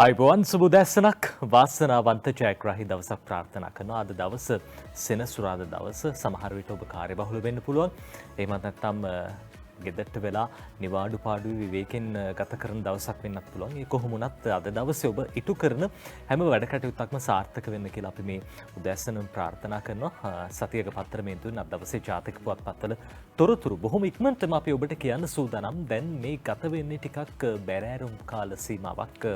අයිබෝවන් සුබදැස්සනක් වාසනාවන්ත ජයග්‍රහි දවසක් ප්‍රාර්ථනා කරනවා. අද දවස සෙනසුරාදා දවස සමහර විට ඔබ කාර්යබහුල වෙන්න පුළුවන්. එහෙමත් නැත්නම් ගෙදරට වෙලා නිවාඩු පාඩුවේ විවේකයෙන් ගත කරන දවසක් වෙන්නත් පුළුවන්. ඒ කොහොම වුණත් අද දවසේ ඔබ ඉටු කරන හැම වැඩ කටයුත්තක්ම සාර්ථක වෙන්න කියලා අපි මේ උදැස්සනම ප්‍රාර්ථනා කරනවා. සතියක පත්‍රමේන්තුවෙන් අද දවසේ ජාතික පුවත්පත්වල තොරතුරු බොහොම ඉක්මනටම අපි ඔබට කියන්න සූදානම්. දැන් මේ ගත වෙන්නේ ටිකක් බැරෑරුම් කාල සීමාවක්.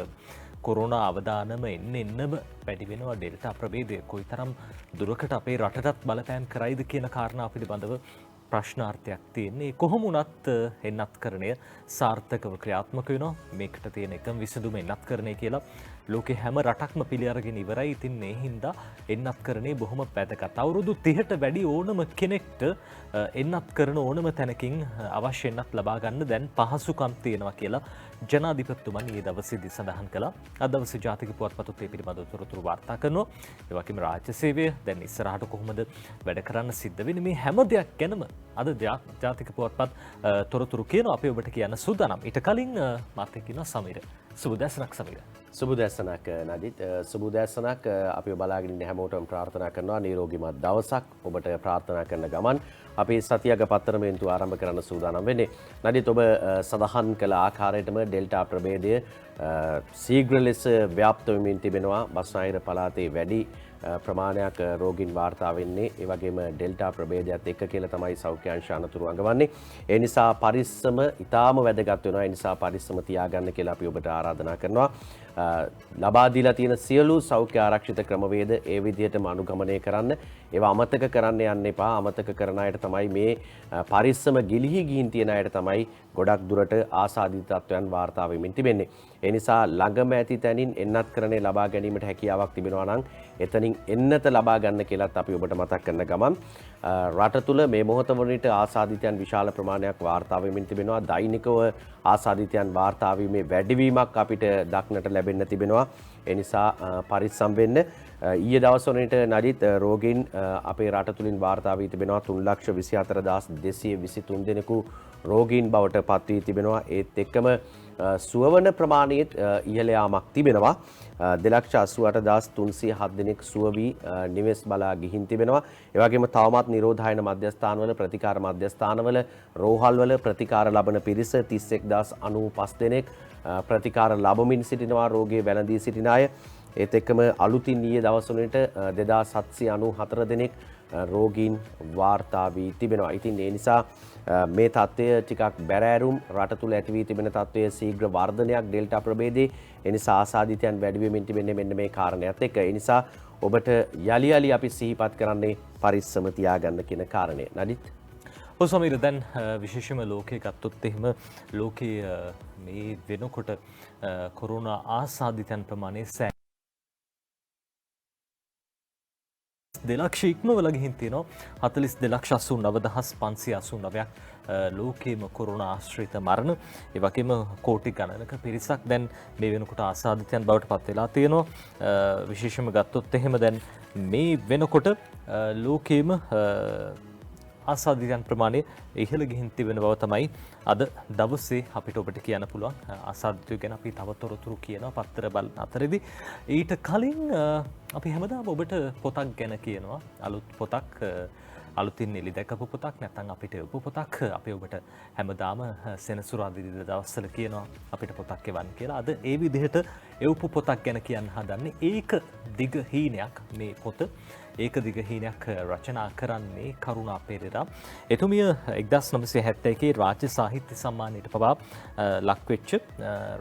කොරෝනා අවදානම එන්නම වැඩි වෙනවා. ඩෙල්ටා ප්‍රභේදය කොයිතරම් දුරකට අපේ රටටත් බලපෑම් කරයිද කියන කාරණා පිළිබඳව ප්‍රශ්නාර්ථයක් තියෙන්නේ. කොහොම වුණත් එන්නත්කරණය සාර්ථකව ක්‍රියාත්මක වෙනවා. මේකට තියෙන එකම විසඳුම එන්නත්කරණය කියලා ලෝකේ හැම රටක්ම පිළි අරගෙන ඉවරයි. ඉතින් මේ හින්දා එන්නත්කරණය බොහොම වැදගත්. අවුරුදු 30ට වැඩි ඕනම කෙනෙක්ට එන්නත් කරන ඕනම තැනකින් අවශ්‍ය එන්නත් ලබා ගන්න දැන් පහසුකම් තියෙනවා කියලා ජනාධිපතිතුමන් ඊයේ දවසේදී සඳහන් කළා. අද දවසේ ජාතික පුවත්පතත් මේ පිළිබඳව තොරතුරු වාර්තා කරනවා. ඒ වගේම රාජ්‍ය සේවය දැන් ඉස්සරහට කොහොමද වැඩ කරන්න සිද්ධ වෙන්නේ මේ හැම දෙයක් ගැනම අද ජාතික පුවත්පත් තොරතුරු කියනවා අපි ඔබට කියන්න සූදානම්. ඊට කලින් මාත් එක්ක ඉන්නවා සමීර. සුබදැසනක් සමීර. සුබදැසනක් නදිත්. සුබදැසනක් අපි බලාගෙන ඉන්න හැමෝටම ප්‍රාර්ථනා කරනවා නිරෝගීමත් දවසක් ඔබට ප්‍රාර්ථනා කරන ගමන් අපි සතියක පත්‍රමේන්තුව ආරම්භ කරන්න සූදානම් වෙන්නේ. නදිත් ඔබ සඳහන් කළ ආකාරයටම ඩෙල්ටා ප්‍රභේදය ශීඝ්‍ර ලෙස ව්‍යාප්ත වෙමින් තිබෙනවා. බස්නාහිර පළාතේ වැඩි ප්‍රමාණයක් රෝගීන් වාර්තා වෙන්නේ. ඒ වගේම ඩෙල්ටා ප්‍රභේදයත් එක්ක කියලා තමයි සෞඛ්‍ය අංශ අනතුරු අඟවන්නේ. ඒ නිසා පරිස්සම ඉතාම වැදගත් වෙනවා. ඒ නිසා පරිස්සම තියාගන්න කියලා අපි ඔබට ආරාධනා කරනවා. ලබා දීලා තියෙන සියලු සෞඛ්‍ය ආරක්ෂිත ක්‍රමවේද ඒ විදිහටම අනුගමනය කරන්න. ඒවා අමතක කරන්න යන්න එපා. අමතක කරන අයට තමයි මේ පරිස්සම ගිලිහි ගිහින් තියෙන අයට තමයි ගොඩක් දුරට ආසාදිත තත්ත්වයන් වාර්තා වෙමින් තිබෙන්නේ. ඒ නිසා ළඟම ඇති තැනින් එන්නත්කරණය ලබා ගැනීමට හැකියාවක් තිබෙනවා නම් එතනින් එන්නත ලබා ගන්න කියලාත් අපි ඔබට මතක් කරන ගමන් රට තුළ මේ මොහොත වනවිට ආසාදිතයන් විශාල ප්‍රමාණයක් වාර්තා වෙමින් තිබෙනවා. දෛනිකව ආසාදිතයන් වාර්තා වීමේ වැඩිවීමක් අපිට දක්නට ලැබෙන්න තිබෙනවා. ඒ නිසා පරිස්සම් වෙන්න. ඊයේ දවස් වලට නඩිත් රෝගීන් අපේ රට තුලින් වාර්තා වී තිබෙනවා 3,24,223 දෙනෙකු රෝගීන් බවට පත් වී තිබෙනවා. ඒත් එක්කම සුවවන ප්‍රමාණයත් ඉහළ යාමක් තිබෙනවා. 2,88,307 දෙනෙක් සුව වී නිවෙස් බලා ගිහින් තිබෙනවා. ඒ වගේම තවමත් නිරෝධායන මධ්‍යස්ථානවල ප්‍රතිකාර මධ්‍යස්ථානවල රෝහල්වල ප්‍රතිකාර ලබන පිරිස 31,095 දෙනෙක් ප්‍රතිකාර ලබමින් සිටිනවා. රෝගයේ වැළඳී සිටින අය ඒත් එක්කම අලුතින් ඊයේ දවස් වලට 2,794 දෙනෙක් රෝගීන් වාර්තා වී තිබෙනවා. ඉතින් ඒ නිසා මේ තත්ත්වය ටිකක් බැරෑරුම් රට තුළ ඇති වී තිබෙන තත්ත්වයේ ශීඝ්‍ර වර්ධනයක් ඩෙල්ටා ප්‍රභේදයේ. ඒ නිසා ආසාදිතයන් වැඩි වෙමින් තිබෙන්නේ මෙන්න මේ කාරණයත් එක්ක. ඒ නිසා ඔබට යලි අපි සිහිපත් කරන්නේ පරිස්සම තියාගන්න කියන කාරණය. නඩිත් සමීර දැන් විශේෂම ලෝකයේ ගත්තොත් එහෙම ලෝකයේ මේ වෙනකොට කොරෝනා ආසාදිතයන් ප්‍රමාණය දෙලක්ෂ ඉක්මවල ගිහින් තියෙනවා. 42,89,589ක් ලෝකයේම කොරෝනා ආශ්‍රිත මරණ. ඒ වගේම කෝටි ගණනක පිරිසක් දැන් මේ වෙනකොට ආසාදිතයන් බවට පත් වෙලා තියෙනවා. විශේෂම ගත්තොත් එහෙම දැන් මේ වෙනකොට ලෝකයේම ආසාදිතයන් ප්‍රමාණය ඉහළ ගිහින් තිබෙන බව තමයි අද දවසේ අපිට ඔබට කියන්න පුළුවන්. ආසාදිතයෝ ගැන අපි තව තොරතුරු කියනවා පත්තර බලන අතරේදී. ඊට කලින් අපි හැමදාම ඔබට පොතක් ගැන කියනවා. අලුත් පොතක් අලුතින් එළි දැකපු පොතක් නැත්නම් අපිට උප පොතක් අපි ඔබට හැමදාම සෙනසුරාදා දවස්වල කියනවා අපිට පොතක් එවන්න කියලා. අද ඒ විදිහට උප පොතක් ගැන කියන්න හදන්නේ. ඒක දිග හීනයක් මේ පොත. ඒක දිග හීනයක් රචනා කරන්නේ කරුණා පෙරේරා. එතුමිය 1971 රාජ්‍ය සාහිත්‍ය සම්මානයට පවා ලක්වෙච්ච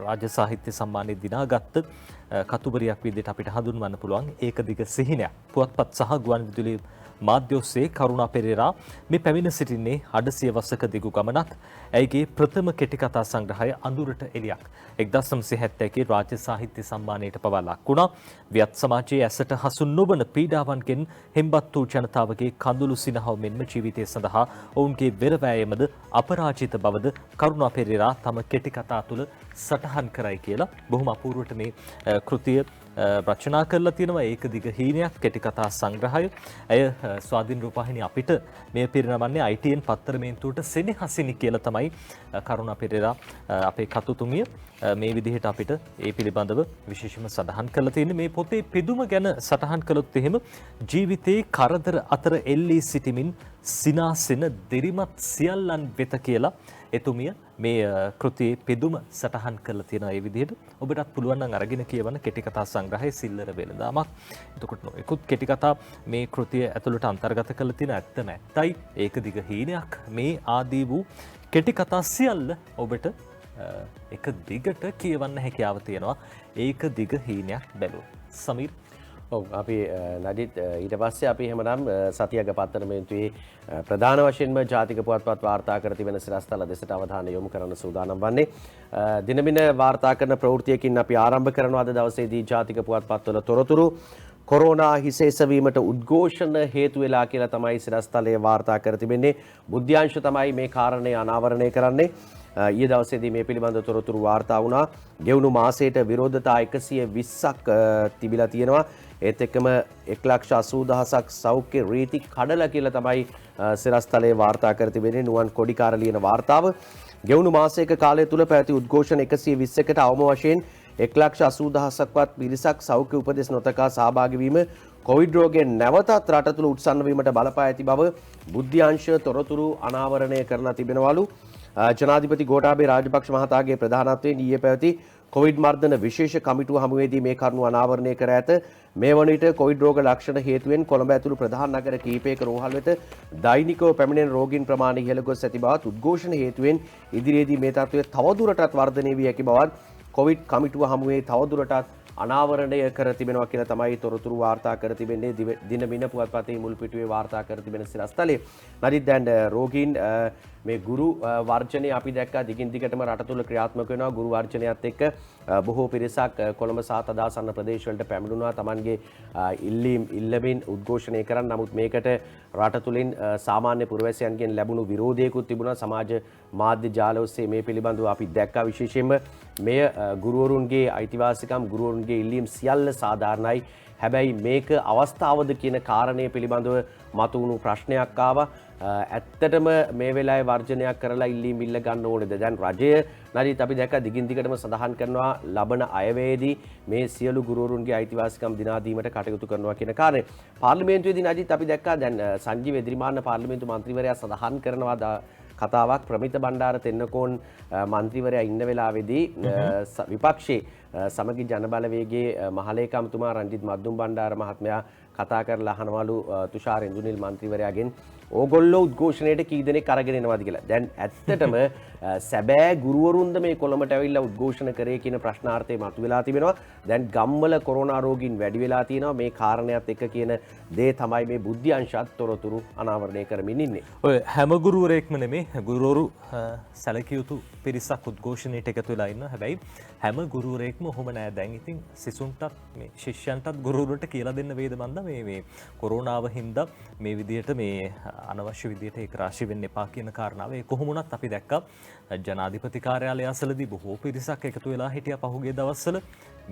රාජ්‍ය සාහිත්‍ය සම්මානය දිනාගත්ත කතුවරියක් විදිහට අපිට හඳුන්වන්න පුළුවන්. ඒක දිග සිහිනයක්. පුවත්පත් සහ ගුවන් විදුලි මාධ්‍ය ඔස්සේ කරුණා පෙරේරා මේ පැමිණ සිටින්නේ 800 දිගු ගමනක්. ඇයගේ ප්‍රථම කෙටි කතා සංග්‍රහය අඳුරට එළියක් 1971 රාජ්‍ය සාහිත්‍ය සම්මානයට පවා ලක් වුණා. වියත් සමාජයේ ඇසට හසු නොවන පීඩාවන්ගෙන් හෙම්බත් වූ ජනතාවගේ කඳුළු සිනහව මෙන්ම ජීවිතය සඳහා ඔවුන්ගේ වෙරවැයමද අපරාජිත බවද කරුණා පෙරේරා තම කෙටි කතා තුළ සටහන් කරයි කියලා බොහොම අපූර්වට මේ කෘතිය රචනා කරලා තියෙනවා ඒක දිග හීනයක් කෙටි කතා සංග්‍රහය. ඇය ස්වාධීන රූපවාහිනිය අපිට මේ පිරිනමන්නේ ITN පත්තරමේන්තුවට සෙනෙහසිනි කියලා තමයි කරුණා පෙරේරා අපේ කතුතුමිය මේ විදිහට අපිට ඒ පිළිබඳව විශේෂම සඳහන් කරලා තියෙන්නේ. මේ පොතේ පිදුම ගැන සටහන් කළොත් එහෙම ජීවිතේ කරදර අතර එල්ලී සිටිමින් සිනාසෙන දිරිමත් සියල්ලන් වෙත කියලා එතුමිය මේ කෘතියේ පිදුම සටහන් කරලා තියෙනවා. ඒ විදිහට ඔබටත් පුළුවන් නම් අරගෙන කියවන්න කෙටි කතා සංග්‍රහයේ සිල්ලර වෙනදාමක්. එතකොට නොයෙකුත් කෙටි කතා මේ කෘතිය ඇතුළට අන්තර්ගත කරලා තියෙන ඇත්ත නැත්තයි ඒක දිග හීනයක් මේ ආදී වූ කෙටි කතා සියල්ල ඔබට එක දිගට කියවන්න හැකියාව තියෙනවා. ඒක දිග හීනයක් බැලුවොත්. සමීර් ඔව් අපි නඩිත් ඊට පස්සේ අපි එහෙමනම් සතියක පත්තරමේන්තුවේ ප්‍රධාන වශයෙන්ම ජාතික පුවත්පත් වාර්තා කර තිබෙන සිරස්තල දෙසට අවධානය යොමු කරන්න සූදානම් වන්නේ. දිනමින වාර්තා කරන ප්‍රවෘත්තියකින් අපි ආරම්භ කරනවා අද දවසේදී ජාතික පුවත්පත්වල තොරතුරු. කොරෝනා හිසෙසවීමට උද්ඝෝෂණ හේතු වෙලා කියලා තමයි සිරස්තලයේ වාර්තා කර තිබෙන්නේ. බුද්ධ්‍යංශ තමයි මේ කාරණේ අනාවරණය කරන්නේ. ඊයේ දවසේදී මේ පිළිබඳ තොරතුරු වාර්තා වුණා. ගෙවුණු මාසයට විරෝධතා 120ක් තිබිලා තියෙනවා. ඒත් එක්කම 1,80,000ක් සෞඛ්‍ය රීති කඩලා කියලා තමයි සිරස්තලයේ වාර්තා කර තිබෙන්නේ. නුවන් කොඩිකාර ලියන වාර්තාව. ගෙවුණු මාසයක කාලය තුල පැවති උද්ඝෝෂණ 120කට අවම වශයෙන් 1,80,000ක්වත් පිරිසක් සෞඛ්‍ය උපදෙස් නොතකා සහභාගී වීම කොවිඩ් රෝගයෙන් නැවතත් රට තුළ උත්සන්න වීමට බලපා ඇති බව බුද්ධ්‍යංශ තොරතුරු අනාවරණය කරලා තිබෙනවලු. ජනාධිපති ගෝඨාභය රාජපක්ෂ මහතාගේ ප්‍රධානත්වයෙන් ඊයේ පැවති කොවිඩ් මර්ධන විශේෂ කමිටුව හමුවේදී මේ කරුණු අනාවරණය කර ඇත. මේ වන විට කොවිඩ් රෝග ලක්ෂණ හේතුවෙන් කොළඹ ඇතුළු ප්‍රධාන නගර කිහිපයක රෝහල් වෙත දෛනිකව පැමිණෙන රෝගීන් ප්‍රමාණය ඉහළ ගොස් ඇති බවත් උද්ඝෝෂණ හේතුවෙන් ඉදිරියේදී මේ තත්ත්වය තවදුරටත් වර්ධනය වී ඇති බවත් කොවිඩ් කමිටුව හමුවේ තවදුරටත් අනාවරණය කර තිබෙනවා කියලා තමයි තොරතුරු වාර්තා කර තිබෙන්නේ. දිනමින පුවත්පතේ මුල් පිටුවේ වාර්තා කර තිබෙන සිරස්තලයේ නරිත් දැන් රෝගීන් මේ ගුරු වර්ජනය අපි දැක්කා දිගින් දිගටම රට තුළ ක්‍රියාත්මක වෙනවා. ගුරු වර්ජනයත් එක්ක බොහෝ පිරිසක් කොළඹ සහ තදාසන්න ප්‍රදේශවලට පැමිණුණා. Tamanගේ ඉල්ලමින් උද්ඝෝෂණය කරන්න. නමුත් මේකට රට තුළින් සාමාන්‍ය පුරවැසියන්ගෙන් ලැබුණු විරෝධයකුත් තිබුණා. සමාජ මාධ්‍ය ජාල ඔස්සේ මේ පිළිබඳව අපි දැක්කා. විශේෂයෙන්ම මෙය ගුරුවරුන්ගේ අයිතිවාසිකම් ගුරුවරුන්ගේ ඉල්ලීම් සියල්ල සාධාරණයි. හැබැයි මේක අවස්ථාවද කියන කාරණය පිළිබඳව මතුවුණු ප්‍රශ්නයක් ආවා. ඇත්තටම මේ වෙලාවේ වර්ජනයක් කරලා ඉල්ලීම් ඉල්ල ගන්න ඕනේද? දැන් රජය නරිත් අපි දැක්ක දිගින් දිගටම සඳහන් කරනවා ලබන අයවැයේදී මේ සියලු ගුරුවරුන්ගේ අයිතිවාසිකම් දිනා දීමට කටයුතු කරනවා කියන කාරණය. පාර්ලිමේන්තුවේදී නරිත් අපි දැක්කා දැන් සංජීව එදිරිමාන්න පාර්ලිමේන්තු මන්ත්‍රීවරයා සඳහන් කරනවා කතාවක් ප්‍රමිත බණ්ඩාර තෙන්නකෝන් මන්ත්‍රීවරයා ඉන්න වෙලාවේදී විපක්ෂයේ සමගි ජනබලවේගයේ මහලේකම්තුමා රංජිත් මද්දුම් බණ්ඩාර මහත්මයා කතා කරලා අහනවලු තුෂාර ඉන්දුනිල් මන්ත්‍රීවරයාගෙන් ඕගොල්ලෝ උද්ඝෝෂණයට කී දෙනෙක් අරගෙන එනවද කියලා. දැන් ඇත්තටම සැබෑ ගුරුවරුන්ද මේ කොළඹට ඇවිල්ලා උද්ඝෝෂණ කරේ කියන ප්‍රශ්නාර්ථය මතුවලා තිබෙනවා. දැන් ගම්වල කොරෝනා රෝගීන් වැඩි වෙලා තියෙනවා. මේ කාරණයක් එක්ක කියන දේ තමයි මේ බුද්ධ්‍යංශත් තොරතුරු අනාවරණය කරමින් ඉන්නේ. ඔය හැම ගුරුවරයෙක්ම නෙමේ ගුරුවරු සැලකිය යුතු පිරිසක් උද්ඝෝෂණයට එකතු වෙලා ඉන්නවා. හැබැයි හැම ගුරුවරයෙක්ම ඔහොම නෑ. දැන් ඉතින් සිසුන්ටත් මේ ශිෂ්‍යයන්ටත් ගුරුවරුන්ට කියලා දෙන්න වේද මන්ද මේ කොරෝනාව හින්දා මේ විදියට මේ අනවශ්‍ය විදියට ඒක රාශි වෙන්න එපා කියන කාරණාව. ඒ කොහොම වුණත් අපි දැක්කා ජනාධිපති කාර්යාලය අසලදී බොහෝ පිරිසක් එකතු වෙලා හිටියා පහුගිය දවස්වල.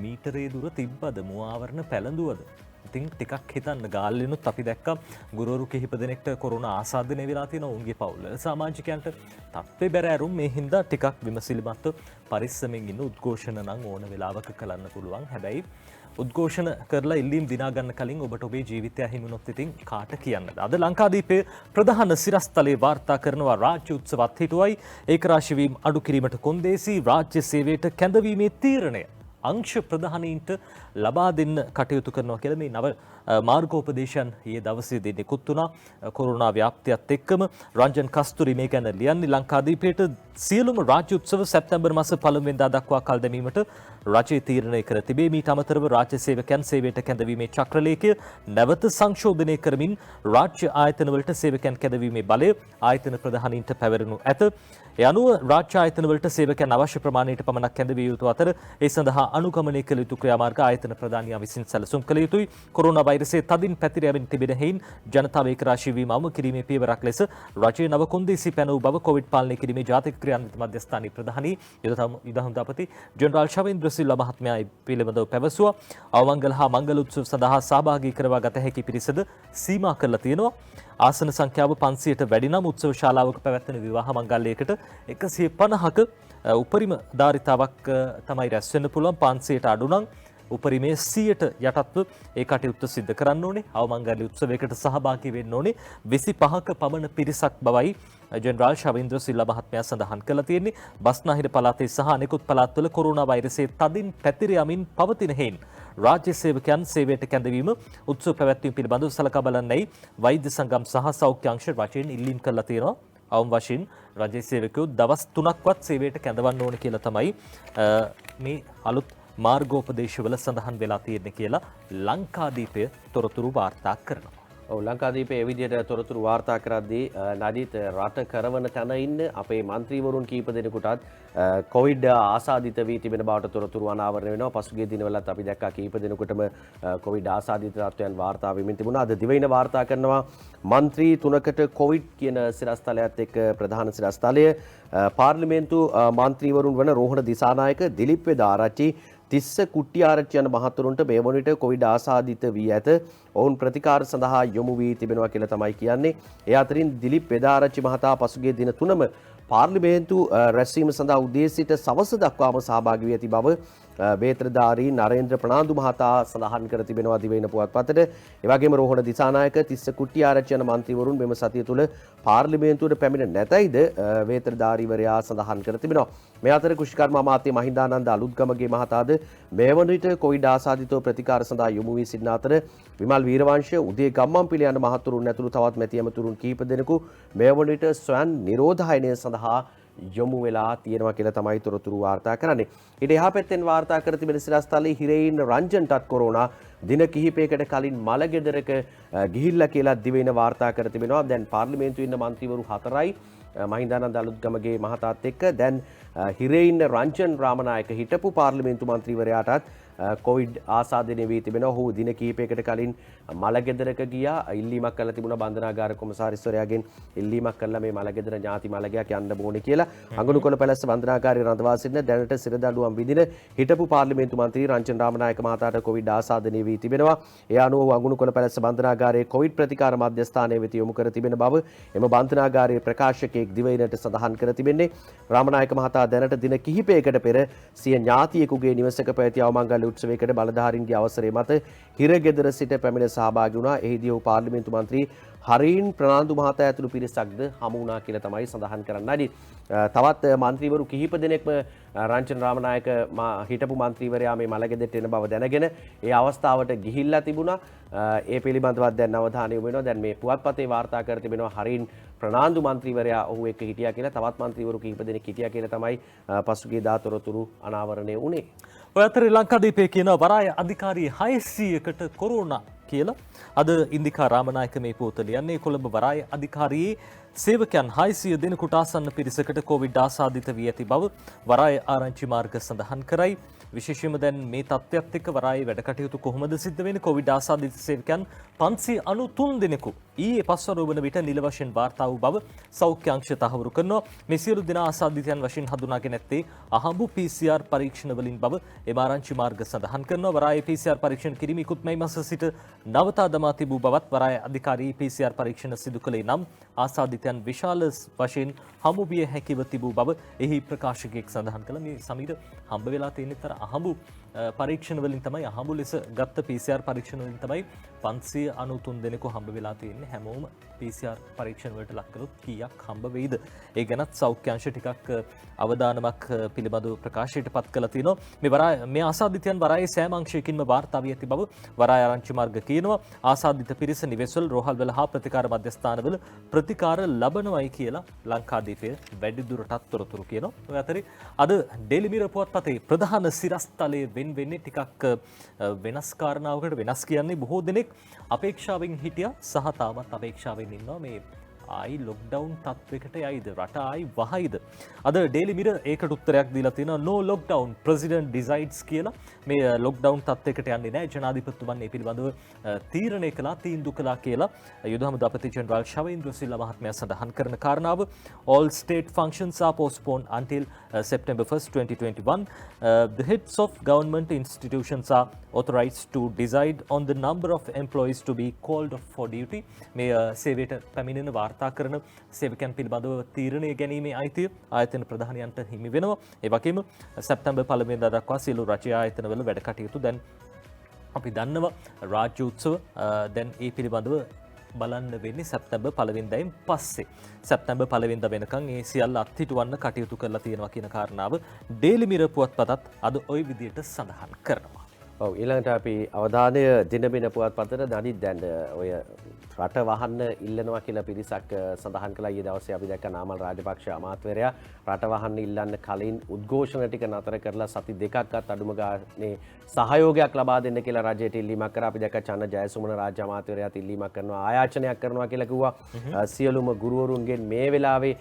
මීටරේ දුර තිබ්බද මුවාවරණ පැලඳුවද? ඉතින් ටිකක් හිතන්න ගාල්ලිනුත් අපි දැක්කා ගුරුවරු කිහිප දෙනෙක්ට කොරෝනා ආසාදනය වෙලා තියෙනවා උන්ගේ පවුල සමාජිකයන්ට. තත්ත්වේ බැරෑරුම් මේ හින්දා ටිකක් විමසිලිමත්ව පරිස්සමෙන් ඉන්න උද්ඝෝෂණ නම් ඕන වෙලාවක කරන්න පුළුවන්. හැබැයි උද්ඝෝෂණ කරලා ඉල්ලීම් දිනා ගන්න කලින් ඔබට ඔබේ ජීවිතය අහිමි වුණොත් ඉතින් කාට කියන්නද? අද ලංකාදීපයේ ප්‍රධාන සිරස්තලයේ වාර්තා කරනවා රාජ්‍ය උත්සවත් හිටුවයි ඒකරාශී වීම අඩු කිරීමට කොන්දේසි රාජ්‍ය සේවයට කැඳවීමේ තීරණය අංශ ප්‍රධානීන්ට ලබා දෙන්න කටයුතු කරනවා කියලා මේ නව මාර්ගෝපදේශයන් ඊයේ දවසේදී නිකුත් වුණා. කොරෝනා ව්‍යාප්තියත් එක්කම රංජන් කස්තුරි මේ ගැන ලියන්නේ ලංකාදීපයට සියලුම රාජ්‍ය උත්සව සැප්තැම්බර් මාස 1 වෙනිදා දක්වා කල් දැමීමට රජය තීරණය කර තිබේ. මීට අමතරව රාජ්‍ය සේවකයන් සේවයට කැඳවීමේ චක්‍රලේඛය නැවත සංශෝධනය කරමින් රාජ්‍ය ආයතනවලට සේවකයන් කැඳවීමේ බලය ආයතන ප්‍රධානීන්ට පැවරෙනු ඇත. ඒ අනුව රාජ්‍ය ආයතනවලට සේවකයන් අවශ්‍ය ප්‍රමාණයට පමණක් කැඳවිය යුතු අතර ඒ සඳහා අනුගමනය කළ යුතු ක්‍රියාමාර්ග ආයතන ප්‍රධානියා විසින් සැලසුම් කළ යුතුයි. කොරෝනා වෛරසය තදින් පැතිර යමින් තිබෙන හේයින් ජනතාව ඒකරාශී වීම අවම කිරීමේ පියවරක් ලෙස රජයේ නව කොන්දේසි පැනවූ බව කොවිඩ් පාලනය කිරීමේ ජාතික ක්‍රියාන්විත මධ්‍යස්ථානයේ ප්‍රධානී යුද හමුදාපති ජෙනරාල් ශවේන්ද්‍ර සිල්වා මහත්මයා පිළිබඳව පැවසුවා. අවමංගල හා මංගල උත්සව සඳහා සහභාගී කරවා ගත හැකි පිරිසද සීමා කරලා තියෙනවා. ආසන සංඛ්‍යාව 500ට වැඩි නම් උත්සව ශාලාවක පැවැත්වෙන විවාහ මංගල්‍යයකට 150ක උපරිම ධාරිතාවක් තමයි රැස් වෙන්න පුළුවන්. 500ට අඩු නම් උපරිමයේ 100ට යටත්ව ඒ කටයුත්ත සිදු කරන්න ඕනේ. අවමංගල්‍ය උත්සවයකට සහභාගී වෙන්න ඕනේ 25ක පමණ පිරිසක් බවයි ජෙනරාල් ශවේන්ද්‍ර සිල්වා මහත්මයා සඳහන් කළා තියෙන්නේ. බස්නාහිර පළාතේ සහ අනෙකුත් පළාත්වල කොරෝනා වෛරසයේ තදින් පැතිර යමින් පවතින හේයින් රාජ්‍ය සේවකයන් සේවයට කැඳවීම උත්සව පැවැත්වීම පිළිබඳව සලකා බලන්නයි වෛද්‍ය සංගම් සහ සෞඛ්‍ය අංශ වශයෙන් ඉල්ලීම් කරලා තියෙනවා. අවම වශයෙන් රාජ්‍ය සේවකයෝ දවස් 3ක්වත් සේවයට කැඳවන්න ඕන කියලා තමයි මේ අලුත් මාර්ගෝපදේශවල සඳහන් වෙලා තියෙන්නේ කියලා ලංකාදීපය තොරතුරු වාර්තා කරනවා. ඔව් ලංකාදීපේ ඒ විදිහට තොරතුරු වාර්තා කරද්දී නදීත් රට කරවන තැන ඉන්න අපේ മന്ത്രിවරුන් කීප දෙනෙකුටත් කොවිඩ් ආසාදිත වී තිබෙන බවට තොරතුරු අනාවරණය වෙනවා. පසුගිය දිනවලත් අපි දැක්කා කීප දෙනෙකුටම කොවිඩ් ආසාදිත තත්ත්වයන් වාර්තා වෙමින් තිබුණා. අද දිවයින වාර්තා කරනවා മന്ത്രി 3කට කොවිඩ් කියන සිරස්තලයත් එක්ක ප්‍රධාන සිරස්තලය පාර්ලිමේන්තු മന്ത്രിවරුන් වන රෝහණ දිසානායක දිලිප් වෙදාරච්චි තිස්ස කුට්ටිආරච්චි යන මහතුරුන්ට මේ වන විට කොවිඩ් ආසාදිත වී ඇත. ඔවුන් ප්‍රතිකාර සඳහා යොමු වී තිබෙනවා කියලා තමයි කියන්නේ. ඒ අතරින් දිලිප් වෙදාරච්චි මහතා පසුගිය දින 3ම පාර්ලිමේන්තු රැස්වීම සඳහා උදේ සිට සවස දක්වාම සහභාගී වී ඇති බව වේත්‍රධාරී නරේන්ද්‍ර ප්‍රනාන්දු මහතා සඳහන් කර තිබෙනවා දිවයින පුවත්පතට. ඒ වගේම රෝහණ දිසානායක තිස්ස කුට්ටිආරච්චි යන මන්ත්‍රීවරුන් මෙම සතිය තුළ පාර්ලිමේන්තුවට පැමිණ නැතයිද වේත්‍රධාරීවරයා සඳහන් කර තිබෙනවා. මේ අතර කෘෂිකර්ම අමාත්‍ය මහින්දානන්ද අලුත්ගමගේ මහතාද මේ වන විට කොවිඩ් ආසාදිතව ප්‍රතිකාර සඳහා යොමු වී සිටින අතර විමල් වීරවංශ උදේ ගම්මන්පිල යන මහතුරුන් ඇතුළු තවත් මැති ඇමතුරුන් කීප දෙනෙකු මේ වන විට ස්වයං නිරෝධායනය සඳහා යොමු වෙලා තියෙනවා කියලා තමයි තොරතුරු වාර්තා කරන්නේ. ඊට එහා පැත්තෙන් වාර්තා කර තිබෙන සිරස්තලයේ හිරෙයින් රංජන්ටත් කොරෝනා දින කිහිපයකට කලින් මලගෙදරක ගිහිල්ලා කියලා දිවයින වාර්තා කර තිබෙනවා. දැන් පාර්ලිමේන්තුවේ ඉන්න മന്ത്രിවරු 4යි මහින්දානන්ද අලුත්ගමගේ මහතාත් එක්ක දැන් හිරෙයින් රංජන් රාමනායක හිටපු පාර්ලිමේන්තු මන්ත්‍රීවරයාටත් කොවිඩ් ආසාදනය වී තිබෙනවා. ඔහු දින කිහිපයකට කලින් මලගෙදරක ගියා. ඉල්ලීමක් කරලා තිබුණා බන්ධනාගාර කොමසාරිස්වරයාගෙන් ඉල්ලීමක් කළා මේ මලගෙදර ඥාති මලගයක් යන්න ඕනේ කියලා. අඟුණුකොළ පැලැස්ස බන්ධනාගාරයේ රඳවා සිටින දැනට සිරදඬුවම් විදින හිටපු පාර්ලිමේන්තු මන්ත්‍රී රංජන් රාමනායක මහතාට කොවිඩ් ආසාදනය වී තිබෙනවා. ඒ අනුව අඟුණුකොළ පැලැස්ස බන්ධනාගාරයේ කොවිඩ් ප්‍රතිකාර මධ්‍යස්ථානය වෙත යොමු කර තිබෙන බව එම බන්ධනාගාරයේ ප්‍රකාශකයෙක් දිවයිනට සඳහන් කර තිබෙන්නේ. රාමනායක මහතා දැනට දින කිහිපයකට පෙර සිය ඥාතියෙකුගේ නිවසක පැවති අවමංගල්‍ය උත්සවයකට බලධාරීන්ගේ අවසරය මත හිරගෙදර සිට පැමිණ සහභාගී වුණා. එහිදී ඔහු පාර්ලිමේන්තු මන්ත්‍රී හරීන් ප්‍රනාන්දු මහතා ඇතුළු පිරිසක්ද හමු වුණා කියලා තමයි සඳහන් කරන්නයි. තවත් මන්ත්‍රීවරු කිහිප දෙනෙක්ම රංජන් රාමනායක හිටපු මන්ත්‍රීවරයා මේ මලගෙදරට එන බව දැනගෙන ඒ අවස්ථාවට ගිහිල්ලා තිබුණා. ඒ පිළිබඳවත් දැන් අවධානය යොමු වෙනවා. දැන් මේ පුවත්පතේ වාර්තා කර තිබෙනවා හරීන් ප්‍රනාන්දු මන්ත්‍රීවරයා ඔහු එක්ක හිටියා කියලා. තවත් මන්ත්‍රීවරු කිහිප දෙනෙක් හිටියා කියලා තමයි පසුගිය දා තොරතුරු අනාවරණය වුණේ. ඔය අතරේ ලංකාදීපේ කියන වරාය අධිකාරී 600කට කොරෝනා කියලා අද ඉන්දිකා රාමනායක මේ පොත ලියන්නේ. කොළඹ වරාය අධිකාරියේ සේවකයන් 600 දෙනෙකුට ආසන්න පිරිසකට කොවිඩ් ආසාදිත වී ඇති බව වරාය ආරංචි මාර්ග සඳහන් කරයි. විශේෂයෙන්ම දැන් මේ තත්ත්වයක් එක්ක වරායේ වැඩ කටයුතු කොහොමද සිද්ධ වෙන්නේ? කොවිඩ් ආසාදිත සේවකයන් 593 දෙනෙකු ඊයේ පස්වර වන විට නිල වශයෙන් වාර්තා වූ බව සෞඛ්‍ය අංශ තහවුරු කරනවා. මේ සියලු දෙනා ආසාදිතයන් වශයෙන් හඳුනාගෙන ඇත්තේ අහඹු PCR පරීක්ෂණ වලින් බව එම ආරංචි මාර්ග සඳහන් කරනවා. වරායේ PCR පරීක්ෂණ කිරීම ඉක්ුත් මයි මාස සිට නවතා දමා තිබූ බවත් වරාය අධිකාරී PCR පරීක්ෂණ සිදු කළේ නම් ආසාදිතයන් විශාල වශයෙන් හමු විය හැකිව තිබූ බව එහි ප්‍රකාශකයෙක් සඳහන් කළා. මේ සමීර හම්බ වෙලා තියෙන තර අහඹු පරීක්ෂණ වලින් තමයි අහඹු ලෙස ගත්ත PCR පරීක්ෂණ වලින් තමයි 593 දෙනෙකු හම්බ වෙලා තියෙන්නේ. හැමෝම PCR පරීක්ෂණ වලට ලක් කළොත් කීයක් හම්බ වෙයිද? ඒ ගැනත් සෞඛ්‍ය අංශ ටිකක් අවදානමක් පිළිබඳව ප්‍රකාශයට පත් කළා තියෙනවා. මේ ආසාදිතයන් වරායේ සෑම අංශයකින්ම වාර්තා වී ඇති බව වරාය ආරංචි මාර්ග කියනවා. ආසාදිත පිරිස නිවෙස්වල රෝහල්වල හා ප්‍රතිකාර මධ්‍යස්ථානවල ප්‍රතිකාර ලබනවයි කියලා ලංකාදීපය වැඩිදුරටත් තොරතුරු කියනවා. ඔය අතරේ අද ඩේලි මිරර් පුවත්පතේ ප්‍රධාන සිරස්තලයේ වෙන්නේ ටිකක් වෙනස් කාරණාවකට. වෙනස් කියන්නේ බොහෝ දෙනෙක් අපේක්ෂාවෙන් හිටියා සහ තාමත් අපේක්ෂාවෙන් ඉන්නවා මේ ආයි ලොක්ඩවුන් තත්වයකට යයිද රට ආයි වහයිද අද ඩේලි මිරර් ඒකට උත්තරයක් දීලා තියෙනවා no lockdown president decides කියලා මේ ලොක්ඩවුන් තත්වයකට යන්නේ නැහැ ජනාධිපතිතුමන් මේ පිළිබඳව තීරණය කළා තීන්දුව කළා කියලා යුද හමුදාපති ජෙනරාල් ශවේන්ද්‍ර සිල්වා මහත්මයා සඳහන් කරන කාරණාව all state functions are postponed until September 1st 2021 the heads of government institutions are authorized to decide on the number of employees to be called for duty මේ සේවයට පැමිණෙන වාර්තා කරන සේවකයන් පිළිබඳව තීරණය ගැනීමේ අයිතිය ආයතන ප්‍රධානියන්ට හිමි වෙනවා. ඒ වගේම සැප්තැම්බර් 1 වෙනිදා දක්වා සියලු රජයේ ආයතනවල වැඩ කටයුතු දැන් අපි දන්නවා රාජ්‍ය උත්සව දැන් ඒ පිළිබඳව බලන්න වෙන්නේ සැප්තැම්බර් 1 වෙනිදායින් පස්සේ. සැප්තැම්බර් 1 වෙනිදා වෙනකන් ඒ සියල්ල අත්හිටුවන්න කටයුතු කරලා තියෙනවා කියන කාරණාව ඩේලි මිරර් පුවත්පතත් අද ওই විදිහට සඳහන් කරනවා. ඔව් ඊළඟට අපි අවධානය දිනබින පුවත්පතට නඩි දැන් ඔය රට වහන්න ඉල්ලනවා කියලා පිරිසක් සඳහන් කළා. ඊයේ දවසේ අපි දැක්ක නාමල් රාජපක්ෂ අමාත්‍යවරයා රට වහන්න ඉල්ලන්න කලින් උද්ඝෝෂණ ටික නතර කරලා සති දෙකක්වත් අඩුම ගානේ සහයෝගයක් ලබා දෙන්න කියලා රජයට ඉල්ලීමක් කරා. අපි දැක්ක චන්න ජයසුමන රාජ්‍ය අමාත්‍යවරයාත් ඉල්ලීමක් කරනවා ආයාචනයක් කරනවා කියලා කිව්වා. සියලුම ගුරුවරුන්ගෙන් මේ වෙලාවේ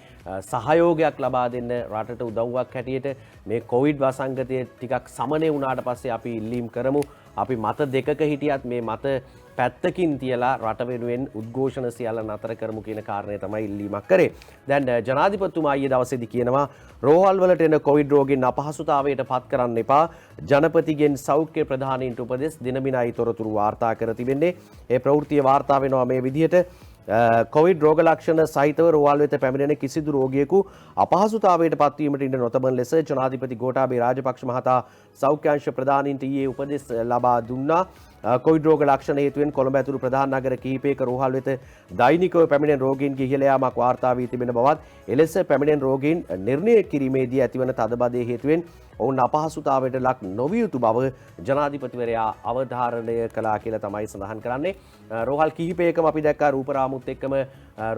සහයෝගයක් ලබා දෙන්න රටට උදව්වක් හැටියට මේ කොවිඩ් වසංගතය ටිකක් සමනය වුණාට පස්සේ අපි ඉල්ලීම් කරමු. අපි මත දෙකක හිටියත් මේ මත පැත්තකින් තියලා රට වෙනුවෙන් උද්ඝෝෂණ සියල්ල නතර කරමු කියන කාරණය තමයි ඉල්ලීමක් කරේ. දැන් ජනාධිපතිතුමා ඊයේ දවසේදී කියනවා රෝහල් වලට එන කොවිඩ් රෝගීන් අපහසුතාවයට පත් කරන්න එපා. ජනපතිගෙන් සෞඛ්‍ය ප්‍රධානීන්ට උපදෙස් දිනමිනයි තොරතුරු වාර්තා කර තිබෙන්නේ. ඒ ප්‍රවෘත්තිය වාර්තා වෙනවා මේ විදිහට කොවිඩ් රෝග ලක්ෂණ සහිතව රෝහල් වෙත පැමිණෙන කිසිදු රෝගියෙකු අපහසුතාවයට පත්වීමට ඉඩ නොතබන ලෙස ජනාධිපති ගෝඨාභය රාජපක්ෂ මහතා සෞඛ්‍ය අංශ ප්‍රධානීන්ට ඊයේ උපදෙස් ලබා දුන්නා. කොවිඩ් රෝග ලක්ෂණ හේතුවෙන් කොළඹ ඇතුළු ප්‍රධාන නගර කිහිපයක රෝහල් වෙත දෛනිකව පැමිණෙන රෝගීන්ගේ ඉහළ යාමක් වාර්තා වී තිබෙන බවත් එලෙස පැමිණෙන රෝගීන් නිර්ණය කිරීමේදී ඇතිවන තදබදයේ හේතුවෙන් ඔවුන් අපහසුතාවයට ලක් නොවිය යුතු බව ජනාධිපතිවරයා අවධාරණය කළා කියලා තමයි සඳහන් කරන්නේ. රෝහල් කිහිපයකම අපි දැක්කා රූපරාමුත් එක්කම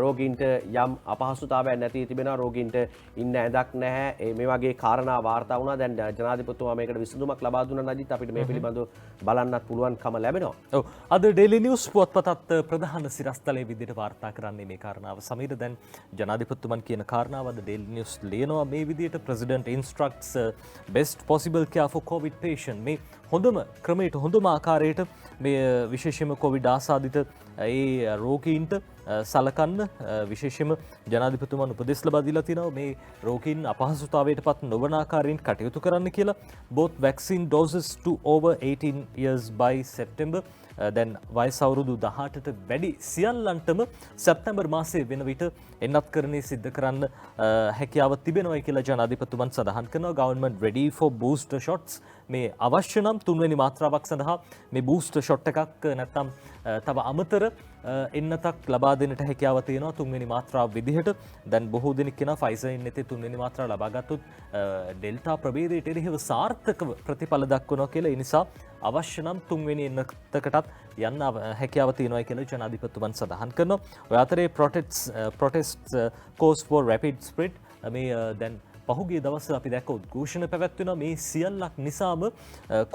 රෝගීන්ට යම් අපහසුතාවයක් නැති තිබෙනවා. රෝගීන්ට ඉන්න ඇඳක් නැහැ. මේ වගේ කාරණා වාර්තා වුණා. දැන් ජනාධිපතිතුමා මේකට විසඳුමක් ලබා දුන්නා. නදිත් අපිට මේ පිළිබඳව බලන්නත් පුළුවන්කම ලැබෙනවා. ඔව් අද ඩේලි නිවුස් පුවත්පතත් ප්‍රධාන සිරස්තලයේ විදිහට වාර්තා කරන්නේ මේ කාරණාව. සමීර දැන් ජනාධිපතිතුමන් කියන කාරණාව අද ඩේලි නිවුස් ලියනවා මේ විදිහට president instructs best possible care for covid patient මේ හොඳම ක්‍රමයට හොඳම ආකාරයට මේ විශේෂයෙන්ම කොවිඩ් ආසාදිත ඒ රෝගීන්ට සලකන්න විශේෂයෙන්ම ජනාධිපතිතුමන් උපදෙස් ලබා දීලා තිනවා මේ රෝගීන් අපහසුතාවයට පත් නොවන ආකාරයෙන් කටයුතු කරන්න කියලා. both vaccine doses to over 18 years by September දැන් වයස අවුරුදු 18ට වැඩි සියල්ලන්ටම සැප්තැම්බර් මාසයේ වෙන විට එන්නත්කරණය සිද්ධ කරන්න හැකියාව තිබෙනවා කියලා ජනාධිපතිතුමන් සඳහන් කරනවා. government ready for booster shots මේ අවශ්‍ය නම් තුන්වෙනි මාත්‍රාවක් සඳහා මේ බූස්ටර් ෂොට් එකක් නැත්නම් තව අමතර එන්නතක් ලබා දෙන්නට හැකියාව තියෙනවා තුන්වෙනි මාත්‍රාව විදිහට. දැන් බොහෝ දෙනෙක් කියනවා ෆයිසර් එන්නතේ තුන්වෙනි මාත්‍රාව ලබා ගත්තොත් ඩෙල්ටා ප්‍රභේදයට එරෙහිව සාර්ථකව ප්‍රතිඵල දක්වනවා කියලා. ඒ නිසා අවශ්‍ය නම් තුන්වෙනි එන්නතකටත් යන්න හැකියාව තියෙනවා කියලා ජනාධිපතිතුමන් සඳහන් කරනවා. ඔය අතරේ protests cause for rapid spread මේ දැන් පහුගිය දවස් අපි දැක්ක උද්ඝෝෂණ පැවැත්වෙනවා. මේ සියල්ලක් නිසාම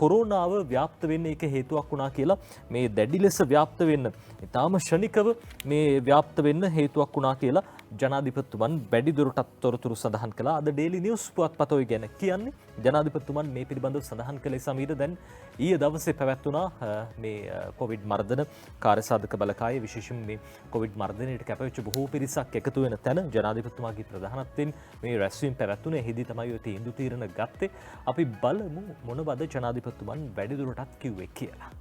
කොරෝනාව ව්‍යාප්ත වෙන්න එක හේතුවක් වුණා කියලා මේ දැඩි ලෙස ව්‍යාප්ත වෙන්න ඉතාම ශනිකව මේ ව්‍යාප්ත වෙන්න හේතුවක් වුණා කියලා ජනාධිපතිතුමන් වැඩිදුරටත් තොරතුරු සඳහන් කළා. අද ඩේලි නිවුස් පුවත්පත ඔය ගැන කියන්නේ ජනාධිපතිතුමන් මේ පිළිබඳව සඳහන් කළේ සමීර දැන් ඊයේ දවසේ පැවැත්වුණා මේ කොවිඩ් මර්ධන කාර්යසාධක බලකාය විශේෂයෙන් මේ කොවිඩ් මර්ධනයට කැපවෙච්ච බොහෝ පිරිසක් එකතු වෙන තැන ජනාධිපතිතුමාගේ ප්‍රධානත්වයෙන් මේ රැස්වීම පැවැත්වුණේ. එහිදී තමයි ඔය තීන්දුව තීරණ ගත්තේ. අපි බලමු මොනවද ජනාධිපතිතුමන් වැඩිදුරටත් කිව්වේ කියලා.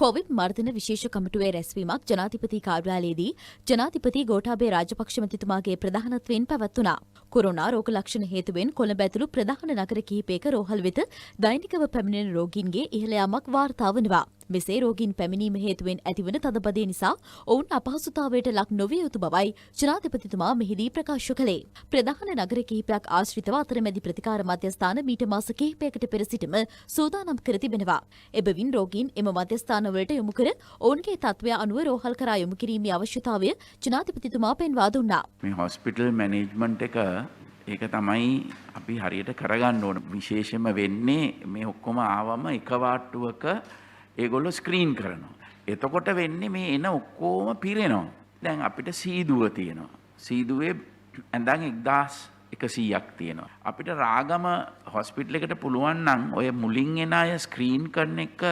කොවිඩ් මර්ධන විශේෂ කමිටුවේ රැස්වීමක් ජනාධිපති කාර්යාලයේදී ජනාධිපති ගෝඨාභය රාජපක්ෂ මැතිතුමාගේ ප්‍රධානත්වයෙන් පැවැත්වුණා. කොරෝනා රෝග ලක්ෂණ හේතුවෙන් කොළඹ ඇතුළු ප්‍රධාන නගර කිහිපයක රෝහල් වෙත දෛනිකව පැමිණෙන රෝගීන්ගේ ඉහළ යාමක් වාර්තා වනවා. මෙසේ රෝගීන් පැමිණීම හේතුවෙන් ඇතිවන තදබදය නිසා ඔවුන් අපහසුතාවයට ලක් නොවිය යුතු බවයි ජනාධිපතිතුමා මෙහිදී ප්‍රකාශ කළේ. ප්‍රධාන නගර කිහිපයක් ආශ්‍රිතව අතරමැදි ප්‍රතිකාර මධ්‍යස්ථාන මීට මාස කිහිපයකට පෙර සිටම සූදානම් කර තිබෙනවා. එබැවින් රෝගීන් එම මධ්‍යස්ථානවලට යොමු කර ඔවුන්ගේ තත්ත්වය අනුව රෝහල් කරා යොමු කිරීමේ අවශ්‍යතාවය ජනාධිපතිතුමා පෙන්වා දුන්නා. මේ හොස්පිටල් මැනේජ්මන්ට් එක ඒක තමයි අපි හරියට කරගන්න ඕන. විශේෂයෙන්ම වෙන්නේ මේ ඔක්කොම ආවම එක වාට්ටුවක ඒගොල්ලෝ ස්ක්‍රීන් කරනවා. එතකොට වෙන්නේ මේ එන ඔක්කොම පිරෙනවා. දැන් අපිට සීදුව තියෙනවා. සීදුවේ ඇඳන් 1100ක් තියෙනවා. අපිට රාගම හොස්පිටල් එකට පුළුවන් නම් ඔය මුලින් එන අය ස්ක්‍රීන් කරන එක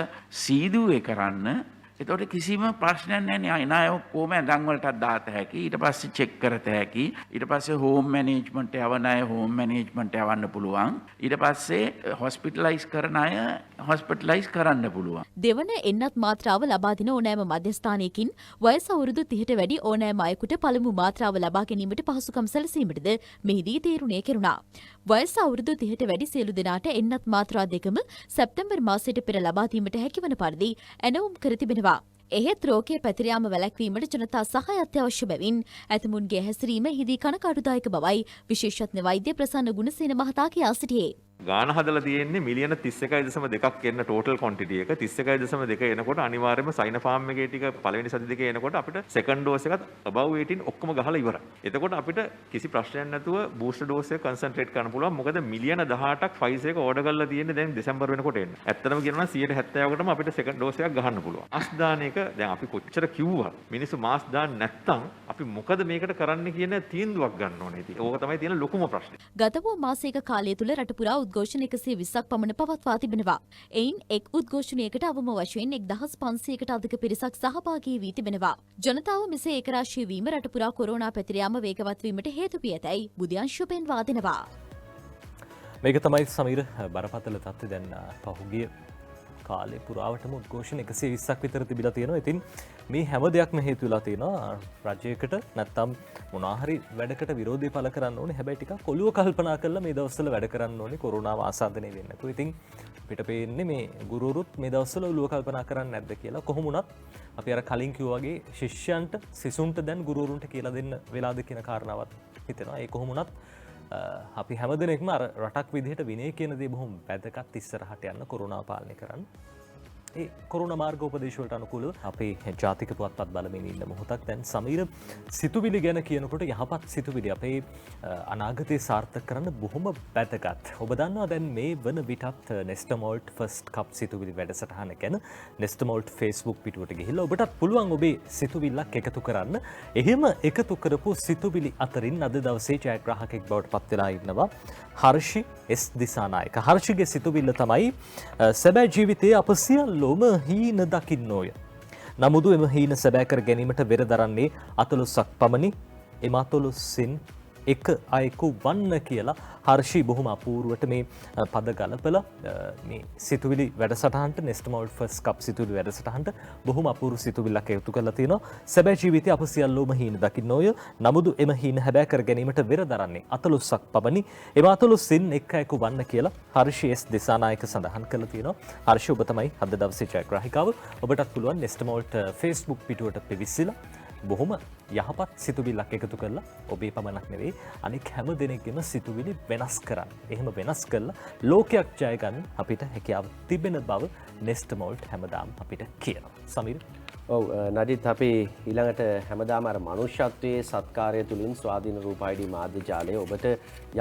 සීදුවේ කරන්න. එතකොට කිසිම ප්‍රශ්නයක් නැහැ. එන අය කොහොම ඇඳන් වලටත් දාත හැකි. ඊට පස්සේ චෙක් කරත හැකි. ඊට පස්සේ හෝම් මැනේජ්මන්ට් යවන අය හෝම් මැනේජ්මන්ට් යවන්න පුළුවන්. ඊට පස්සේ හොස්පිටලයිස් කරන අය හොස්පිටලයිස් කරන්න පුළුවන්. දෙවන එන්නත් මාත්‍රාව ලබා දෙන ඕනෑම මධ්‍යස්ථානයකින් වයස අවුරුදු 30ට වැඩි ඕනෑම අයෙකුට පළමු මාත්‍රාව ලබා ගැනීමට පහසුකම් සැලසීමටද මෙහිදී තීරණය කෙරුණා. වයස අවුරුදු 30ට වැඩි සියලු දෙනාට එන්නත් මාත්‍රා දෙකම සැප්තැම්බර් මාසයට පෙර ලබා දීමට හැකිවන පරිදි ඇනවුම් කර තිබෙනවා. එහෙත් රෝගය පැතිර යාම වැළැක්වීමට ජනතා සහාය අත්‍යවශ්‍ය බැවින් ඇතමුන්ගේ හැසිරීම හිදී කනකාටුදායක බවයි විශේෂඥ වෛද්‍ය ප්‍රසන්න ගුණසේන මහතා කියා සිටියේ. ගාන හදලා තියෙන්නේ මිලියන 31.2ක් එන්න ටෝටල් ක්වොන්ටිටි එක 31.2 එනකොට අනිවාර්යයෙන්ම සයිනෝෆාර්ම් එකේ ටික පළවෙනි සති දෙකේ එනකොට අපිට සෙකන්ඩ් ඩෝස් එකත් above 18 ඔක්කොම ගහලා ඉවරයි. එතකොට අපිට කිසි ප්‍රශ්නයක් නැතුව බූස්ටර් ඩෝස් එක කන්සන්ට්‍රේට් කරන්න පුළුවන්. මොකද මිලියන 18ක් ෆයිසර් එක ඕඩර් කරලා තියෙන්නේ දැන් දෙසැම්බර් වෙනකොට එන්න. ඇත්තටම කියනවා නම් 70%කටම අපිට සෙකන්ඩ් ඩෝස් එකක් ගහන්න පුළුවන්. මාස් දාන එක දැන් අපි කොච්චර කිව්වා මිනිස්සු මාස් දාන්න නැත්තම් අපි මොකද මේකට කරන්න කියන තීන්දුවක් ගන්න ඕනේ ඉතින්. ඕක තමයි තියෙන ලොකුම ප්‍රශ්නේ. ගත වූ මාසයක කාලය තුළ රට පුරා උද්ඝෝෂණ 120ක් පමණ පවත්වා තිබෙනවා. එයින් එක් උද්ඝෝෂණයකට අවම වශයෙන් 1500කට අධික පිරිසක් සහභාගී වී තිබෙනවා. ජනතාව මෙසේ ඒකරාශී වීම රට පුරා කොරෝනා පැතිර යාම වේගවත් වීමට හේතු වී ඇතැයි බුදියංශ පෙන්වා දෙනවා. මේක තමයි සමීර බරපතල තත්ත්වය දැන් පහුගිය කාලේ පුරාවටම උද්ඝෝෂණ 120ක් විතර තිබිලා තියෙනවා. ඉතින් මේ හැම දෙයක්ම හේතු වෙලා තියෙනවා රජයකට නැත්තම් මොනාහරි වැඩකට විරෝධී පළ කරන්න ඕනේ. හැබැයි ටිකක් ඔළුව කල්පනා කරලා මේ දවස්වල වැඩ කරන්න ඕනේ කොරෝනාව ආසාදනය වෙන්නේ නැතුව. ඉතින් අපිට පේන්නේ මේ ගුරුවරුත් මේ දවස්වල ඔළුව කල්පනා කරන්නේ නැද්ද කියලා. කොහොම වුණත් අපි අර කලින් කිව්වා වගේ ශිෂ්‍යයන්ට සිසුන්ට දැන් ගුරුවරුන්ට කියලා දෙන්න වෙලාද කියන කාරණාවත් හිතෙනවා. ඒ කොහොම වුණත් අපි හැමදෙනෙක්ම අර රටක් විදිහට විනය කියන දේ බොහොම වැදගත් ඉස්සරහට යන්න කොරෝනා පාලනය කරන්න. ඒ කොරෝනා මාර්ගෝපදේශ වලට අනුකූලව අපේ ජාතික පුවත්පත් බලමින් ඉන්න මොහොතක් දැන් සමීර සිතුවිලි ගැන කියනකොට යහපත් සිතුවිලි අපේ අනාගතය සාර්ථක කරන්න බොහොම වැදගත්. ඔබ දන්නවා දැන් මේ වන විටත් නෙස්ටමෝල්ට් ෆස්ට් කප් සිතුවිලි වැඩසටහන ගැන නෙස්ටමෝල්ට් Facebook පිටුවට ගිහිල්ලා ඔබටත් පුළුවන් ඔබේ සිතුවිල්ලක් එකතු කරන්න. එහෙම එකතු කරපු සිතුවිලි අතරින් අද දවසේ ජයග්‍රාහකෙක් බවට පත් වෙලා ඉන්නවා හර්ෂි එස් දිසානායක. හර්ෂිගේ සිතුවිල්ල තමයි සැබෑ ජීවිතයේ අප සියල්ලෝම හීන දකින්නෝය. නමුදු එම හීන සැබෑ කර ගැනීමට වෙර දරන්නේ අතලොස්සක් පමණි. එම අතලොස්සින් එක අයෙකු වන්න කියලා හර්ෂි බොහොම අපූර්වට මේ පද ගලපලා මේ සිතුවිලි වැඩසටහනට නෙස්ටමෝල්ට් ෆස්ට් කප් සිතුවිලි වැඩසටහනට බොහොම අපූර්ව සිතුවිල්ලක් එකතු කරලා තියෙනවා. සැබෑ ජීවිතයේ අප සියල්ලෝම හීන දකින්නෝය. නමුදු එම හීන හැබෑ කර ගැනීමට වෙර දරන්නේ අතලොස්සක් පමණි. එම අතලොස්සින් එක අයෙකු වන්න කියලා හර්ෂි එස් දිසානායක සඳහන් කරලා තියෙනවා. හර්ෂි ඔබ තමයි අද දවසේ ජයග්‍රාහිකාව. ඔබටත් පුළුවන් නෙස්ටමෝල්ට් Facebook පිටුවට පිවිසිලා බොහොම යහපත් සිතුවිල්ලක් එකතු කරලා ඔබේ පමණක් නෙවෙයි අනෙක් හැම දෙනෙක්ගේම සිතුවිලි වෙනස් කරන්න. එහෙම වෙනස් කරලා ලෝකයක් ජය ගන්න අපිට හැකියාව තිබෙන බව නෙස්ටමෝල්ට් හැමදාම අපිට කියනවා. සමීර. ඔව් නදිත් අපි ඊළඟට හැමදාම අර මනුෂ්‍යත්වයේ සත්කාරය තුලින් ස්වාධීන රූප ID මාධ්‍ය ජාලය ඔබට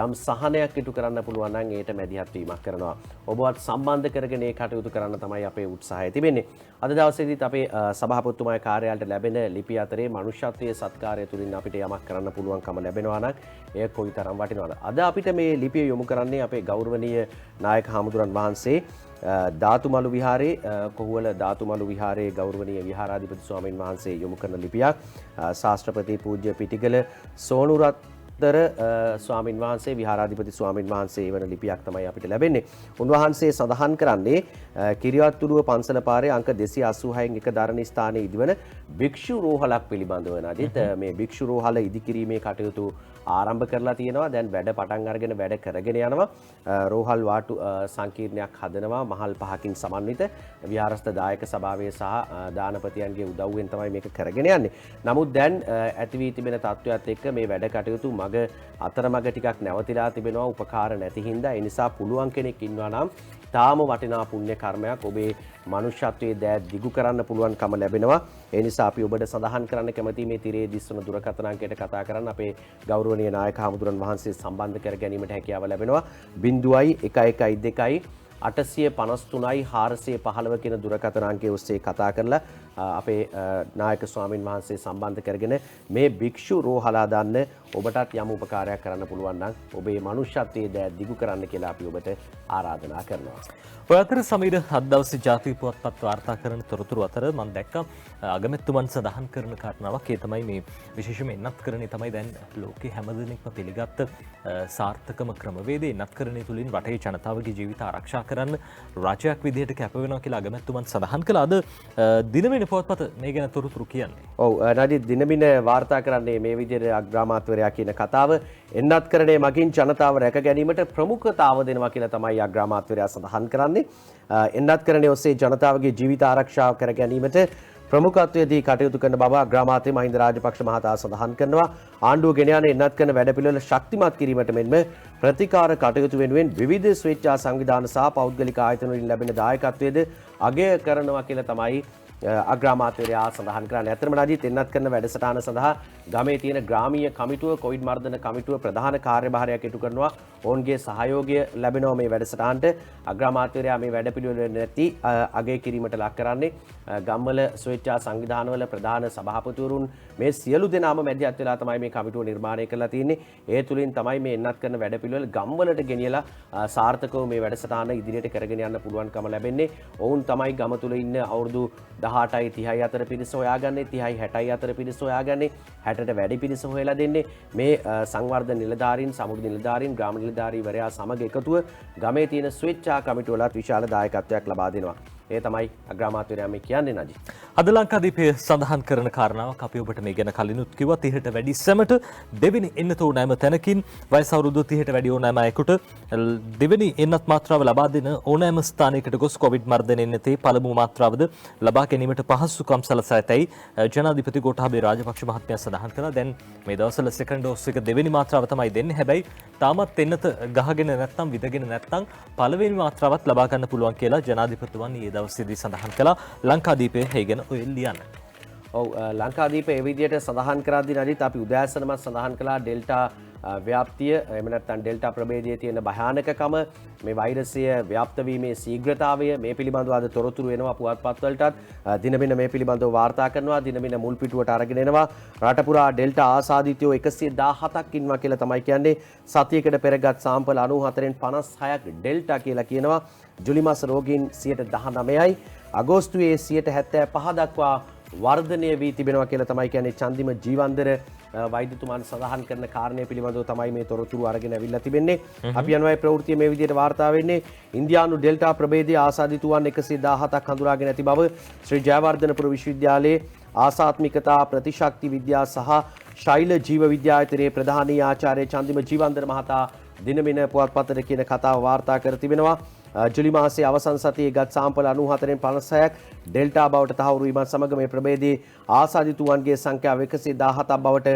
යම් සහනයක් ඉටු කරන්න පුළුවන් නම් ඒට මැදිහත් වීමක් කරනවා. ඔබවත් සම්බන්ධ කරගෙන ඒ කටයුතු කරන්න තමයි අපේ උත්සාහය තිබෙන්නේ. අද දවසේදීත් අපේ සභාපතිතුමාගේ කාර්යාලයට ලැබෙන ලිපි අතරේ මනුෂ්‍යත්වයේ සත්කාරය තුලින් අපිට යමක් කරන්න පුළුවන්කම ලැබෙනවා නම් එය කොයිතරම් වටිනවද? අද අපිට මේ ලිපිය යොමු කරන්නේ අපේ ගෞරවනීය නායක හාමුදුරන් වහන්සේ ධාතුමලු විහාරයේ කොහුවල ධාතුමලු විහාරයේ ගෞරවනීය විහාරාධිපති ස්වාමීන් වහන්සේ යොමු කරන ලිපියක්. ශාස්ත්‍රපති පූජ්‍ය පිටිගල සෝනුරත්තර ස්වාමීන් වහන්සේ විහාරාධිපති ස්වාමීන් වහන්සේ වන ලිපියක් තමයි අපිට ලැබෙන්නේ. උන්වහන්සේ සඳහන් කරන්නේ කිරියත්තුඩුව පන්සල පාරේ අංක 286න් එක දරණ ස්ථානයේ ඉදිවන භික්ෂු රෝහලක් පිළිබඳව නදිත් මේ භික්ෂු රෝහල ඉදිකිරීමේ කටයුතු ආරම්භ කරලා තියෙනවා. දැන් වැඩ පටන් අරගෙන වැඩ කරගෙන යනවා. රෝහල් වාටු සංකීර්ණයක් හදනවා මහල් 5කින් සමන්විත විහාරස්ථ දායක සභාවේ සහ දානපතියන්ගේ උදව්වෙන් තමයි මේක කරගෙන යන්නේ. නමුත් දැන් ඇති වී තිබෙන තත්ත්වයක් එක්ක මේ වැඩ කටයුතු මග අතරමඟ ටිකක් නැවතිලා තිබෙනවා උපකාර නැති හින්දා. ඒ නිසා පුළුවන් කෙනෙක් ඉන්නවා නම් තාම වටිනා පුණ්‍ය කර්මයක් ඔබේ මනුෂ්‍යත්වයේ දෑත් දිගු කරන්න පුළුවන්කම ලැබෙනවා. ඒ නිසා අපි ඔබට සඳහන් කරන්න කැමති මේ තිරේ දිස්වන දුරකථන අංකයට කතා කරන්න අපේ ගෞරවනීය නායක හාමුදුරන් වහන්සේ සම්බන්ධ කර ගැනීමට හැකියාව ලැබෙනවා. 0112 853යි 415 කියන දුරකථන අංකය ඔස්සේ කතා කරලා අපේ නායක ස්වාමින් වහන්සේ සම්බන්ධ කරගෙන මේ භික්ෂු රෝහලා දාන්න ඔබටත් යම් උපකාරයක් කරන්න පුළුවන් නම් ඔබේ මනුෂ්‍යත්වයේ දෑ දිගු කරන්න කියලා අපි ඔබට ආරාධනා කරනවා. ඔය අතර සමීර අද දවසේ ජාතික පුවත්පත් වාර්තා කරන තොරතුරු අතර මම දැක්කා අගමැතිතුමන් සඳහන් කරන කාරණාවක්. ඒ තමයි මේ විශේෂයෙන්ම එන්නත්කරණය තමයි දැන් ලෝකේ හැමදෙනෙක්ම පිළිගත් සාර්ථකම ක්‍රමවේදය. එන්නත්කරණය තුලින් රටේ ජනතාවගේ ජීවිත ආරක්ෂා කරන්න රාජ්‍යයක් විදිහට කැප වෙනවා කියලා අගමැතිතුමන් සඳහන් කළා. අද දිනමින පුවත්පත මේ ගැන තොරතුරු කියන්නේ. ඔව් නදී දිනමින වාර්තා කරන්නේ මේ විදිහට අග්‍රාමාත්‍යවරයා කියන කතාව. එන්නත්කරණය මගින් ජනතාව රැක ගැනීමට ප්‍රමුඛතාව දෙනවා කියලා තමයි අග්‍රාමාත්‍යවරයා සඳහන් කරන්නේ. එන්නත්කරණය ඔස්සේ ජනතාවගේ ජීවිත ආරක්ෂා කර ගැනීමට ප්‍රමුඛත්වයේදී කටයුතු කරන බව අග්‍රාමාත්‍ය මහින්ද රාජපක්ෂ මහතා සඳහන් කරනවා. ආණ්ඩුව ගෙන යන එන්නත් කරන වැඩපිළිවෙල ශක්තිමත් කිරීමට මෙන්ම ප්‍රතිකාර කටයුතු වෙනුවෙන් විවිධ ස්වේච්ඡා සංවිධාන සහ පෞද්ගලික ආයතන වලින් ලැබෙන දායකත්වයේද අගය කරනවා කියලා තමයි අග්‍රාමාත්‍යවරයා සඳහන් කරන්නේ. ඇත්තටම නජීත් එන්නත් කරන වැඩසටහන සඳහා ගමේ තියෙන ග්‍රාමීය කමිටුව කොවිඩ් මර්ධන කමිටුව ප්‍රධාන කාර්යභාරයක් ඉටු කරනවා. ඔවුන්ගේ සහයෝගය ලැබෙනවා මේ වැඩසටහනට. අග්‍රාමාත්‍යවරයා මේ වැඩපිළිවෙල නැති අගය කිරීමට ලක් කරන්නේ ගම්වල ස්වේච්ඡා සංවිධානවල ප්‍රධාන සභාපතිවරුන් මේ සියලු දෙනාම මැදිහත් වෙලා තමයි මේ කමිටුව නිර්මාණය කරලා තියෙන්නේ. ඒ තුලින් තමයි මේ එන්නත් කරන වැඩපිළිවෙල ගම්වලට ගෙනියලා සාර්ථකව මේ වැඩසටහන ඉදිරියට කරගෙන යන්න පුළුවන්කම ලැබෙන්නේ. ඔවුන් තමයි ගම තුල ඉන්න අවුරුදු 18යි 30යි අතර පිරිස හොයාගන්නේ, 30යි 60යි අතර පිරිස හොයාගන්නේ, 60ට වැඩි පිරිස හොයලා දෙන්නේ. මේ සංවර්ධන නිලධාරීන්, සමුදු නිලධාරීන්, ග්‍රාම නිලධාරීවරයා සමග එකතුව ගමේ තියෙන ස්වේච්ඡා කමිටුවලත් විශාල දායකත්වයක් ලබා දෙනවා. ඒ තමයි අග්‍රාමාත්‍යවරයා මේ කියන්නේ නජි. අද ලංකාදීපයේ සඳහන් කරන කාරණාවක් අපි ඔබට මේ ගැන කලිනුත් කිව්වා. 30ට වැඩි සැමට දෙවෙනි එන්නත ඕනෑම තැනකින් වයස අවුරුදු 30ට වැඩි ඕනෑම අයෙකුට දෙවෙනි එන්නත් මාත්‍රාව ලබා දෙන ඕනෑම ස්ථානයකට ගොස් කොවිඩ් මර්ධන එන්නතේ පළමු මාත්‍රාවද ලබා ගැනීමට පහසුකම් සලසා ඇතැයි ජනාධිපති ගෝඨාභය රාජපක්ෂ මහත්මයා සඳහන් කළා. දැන් මේ දවස්වල සෙකන්ඩ් ඩෝස් එක දෙවෙනි මාත්‍රාව තමයි දෙන්නේ. හැබැයි තාමත් එන්නත ගහගෙන නැත්නම් විදගෙන නැත්නම් පළවෙනි මාත්‍රාවත් ලබා ගන්න පුළුවන් කියලා ජනාධිපතිතුමන් ඊයේ දවසේදී සඳහන් කළා. ලංකාදීපයේ ඒ ගැන ඔය ලියන්න. ඔව් ලංකාදීප ඒ විදිහට සඳහන් කරද්දී නජිත් අපි උදෑසනම සඳහන් කළා ඩෙල්ටා ව්‍යාප්තිය එහෙම නැත්නම් ඩෙල්ටා ප්‍රභේදයේ තියෙන භයානකකම, මේ වෛරසය ව්‍යාප්ත වීමේ ශීඝ්‍රතාවය මේ පිළිබඳව අද තොරතුරු එනවා පුවත්පත් වලටත්. දිනමින මේ පිළිබඳව වාර්තා කරනවා. දිනමින මුල් පිටුවට අරගෙන එනවා. රට පුරා ඩෙල්ටා ආසාදිතයෝ 117ක් ඉන්නවා කියලා තමයි කියන්නේ. සතියකට පෙරගත් සාම්පල් 94න් 56ක් ඩෙල්ටා කියලා කියනවා. ජුලි මාස රෝගීන් 19%යි. අගෝස්තුවේ 75% දක්වා වර්ධනය වී තිබෙනවා කියලා තමයි කියන්නේ චන්දිම ජීවන්දර වෛද්‍යතුමාන් සඳහන් කරන කාරණය පිළිබඳව තමයි මේ තොරතුරු අරගෙන අවිල්ලා තිබෙන්නේ. අපි යනවා මේ ප්‍රවෘත්තිය මේ විදිහට වාර්තා වෙන්නේ. ඉන්දියානු ඩෙල්ටා ප්‍රභේදයේ ආසාදිතුවන් 117ක් හඳුනාගෙන ඇති බව ශ්‍රී ජයවර්ධනපුර විශ්වවිද්‍යාලයේ ආසාත්මිකතා ප්‍රතිශක්ති විද්‍යා සහ ශෛල ජීව විද්‍යායතනයේ ප්‍රධානී ආචාර්ය චන්දිම ජීවන්දර මහතා දිනමින පුවත්පතට කියන කතාව වාර්තා කර තිබෙනවා. ජුලි මාසයේ අවසන් සතියේ ගත් සාම්පල් 94න් 56ක් ඩෙල්ටා බවට තහවුරු වීමත් සමග මේ ප්‍රභේදයේ ආසාදිතුවන්ගේ සංඛ්‍යාව 117ක් බවට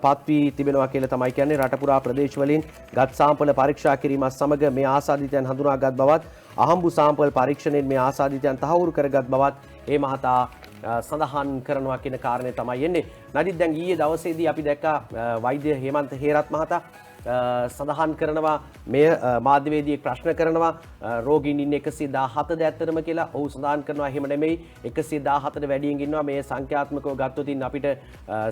පත් වී තිබෙනවා කියලා තමයි කියන්නේ. රට පුරා ප්‍රදේශවලින් ගත් සාම්පල් පරීක්ෂා කිරීමත් සමග මේ ආසාදිතයන් හඳුනාගත් බවත් අහම්බු සාම්පල් පරීක්ෂණයෙන් මේ ආසාදිතයන් තහවුරු කරගත් බවත් ඒ මහතා සඳහන් කරනවා කියන කාරණේ තමයි එන්නේ. නඩිත් දැන් ඊයේ දවසේදී අපි දැක්කා වෛද්‍ය හේමන්ත හේරත් මහතා සඳහන් කරනවා මේ මාධ්‍යවේදියෙක් ප්‍රශ්න කරනවා රෝගීන් ඉන්නේ 117ද ඇත්තටම කියලා. ඔහු සඳහන් කරනවා එහෙම නෙමෙයි, 117ට වැඩියෙන් ඉන්නවා. මේ සංඛ්‍යාත්මකව ගත්තොත් ඉන්න අපිට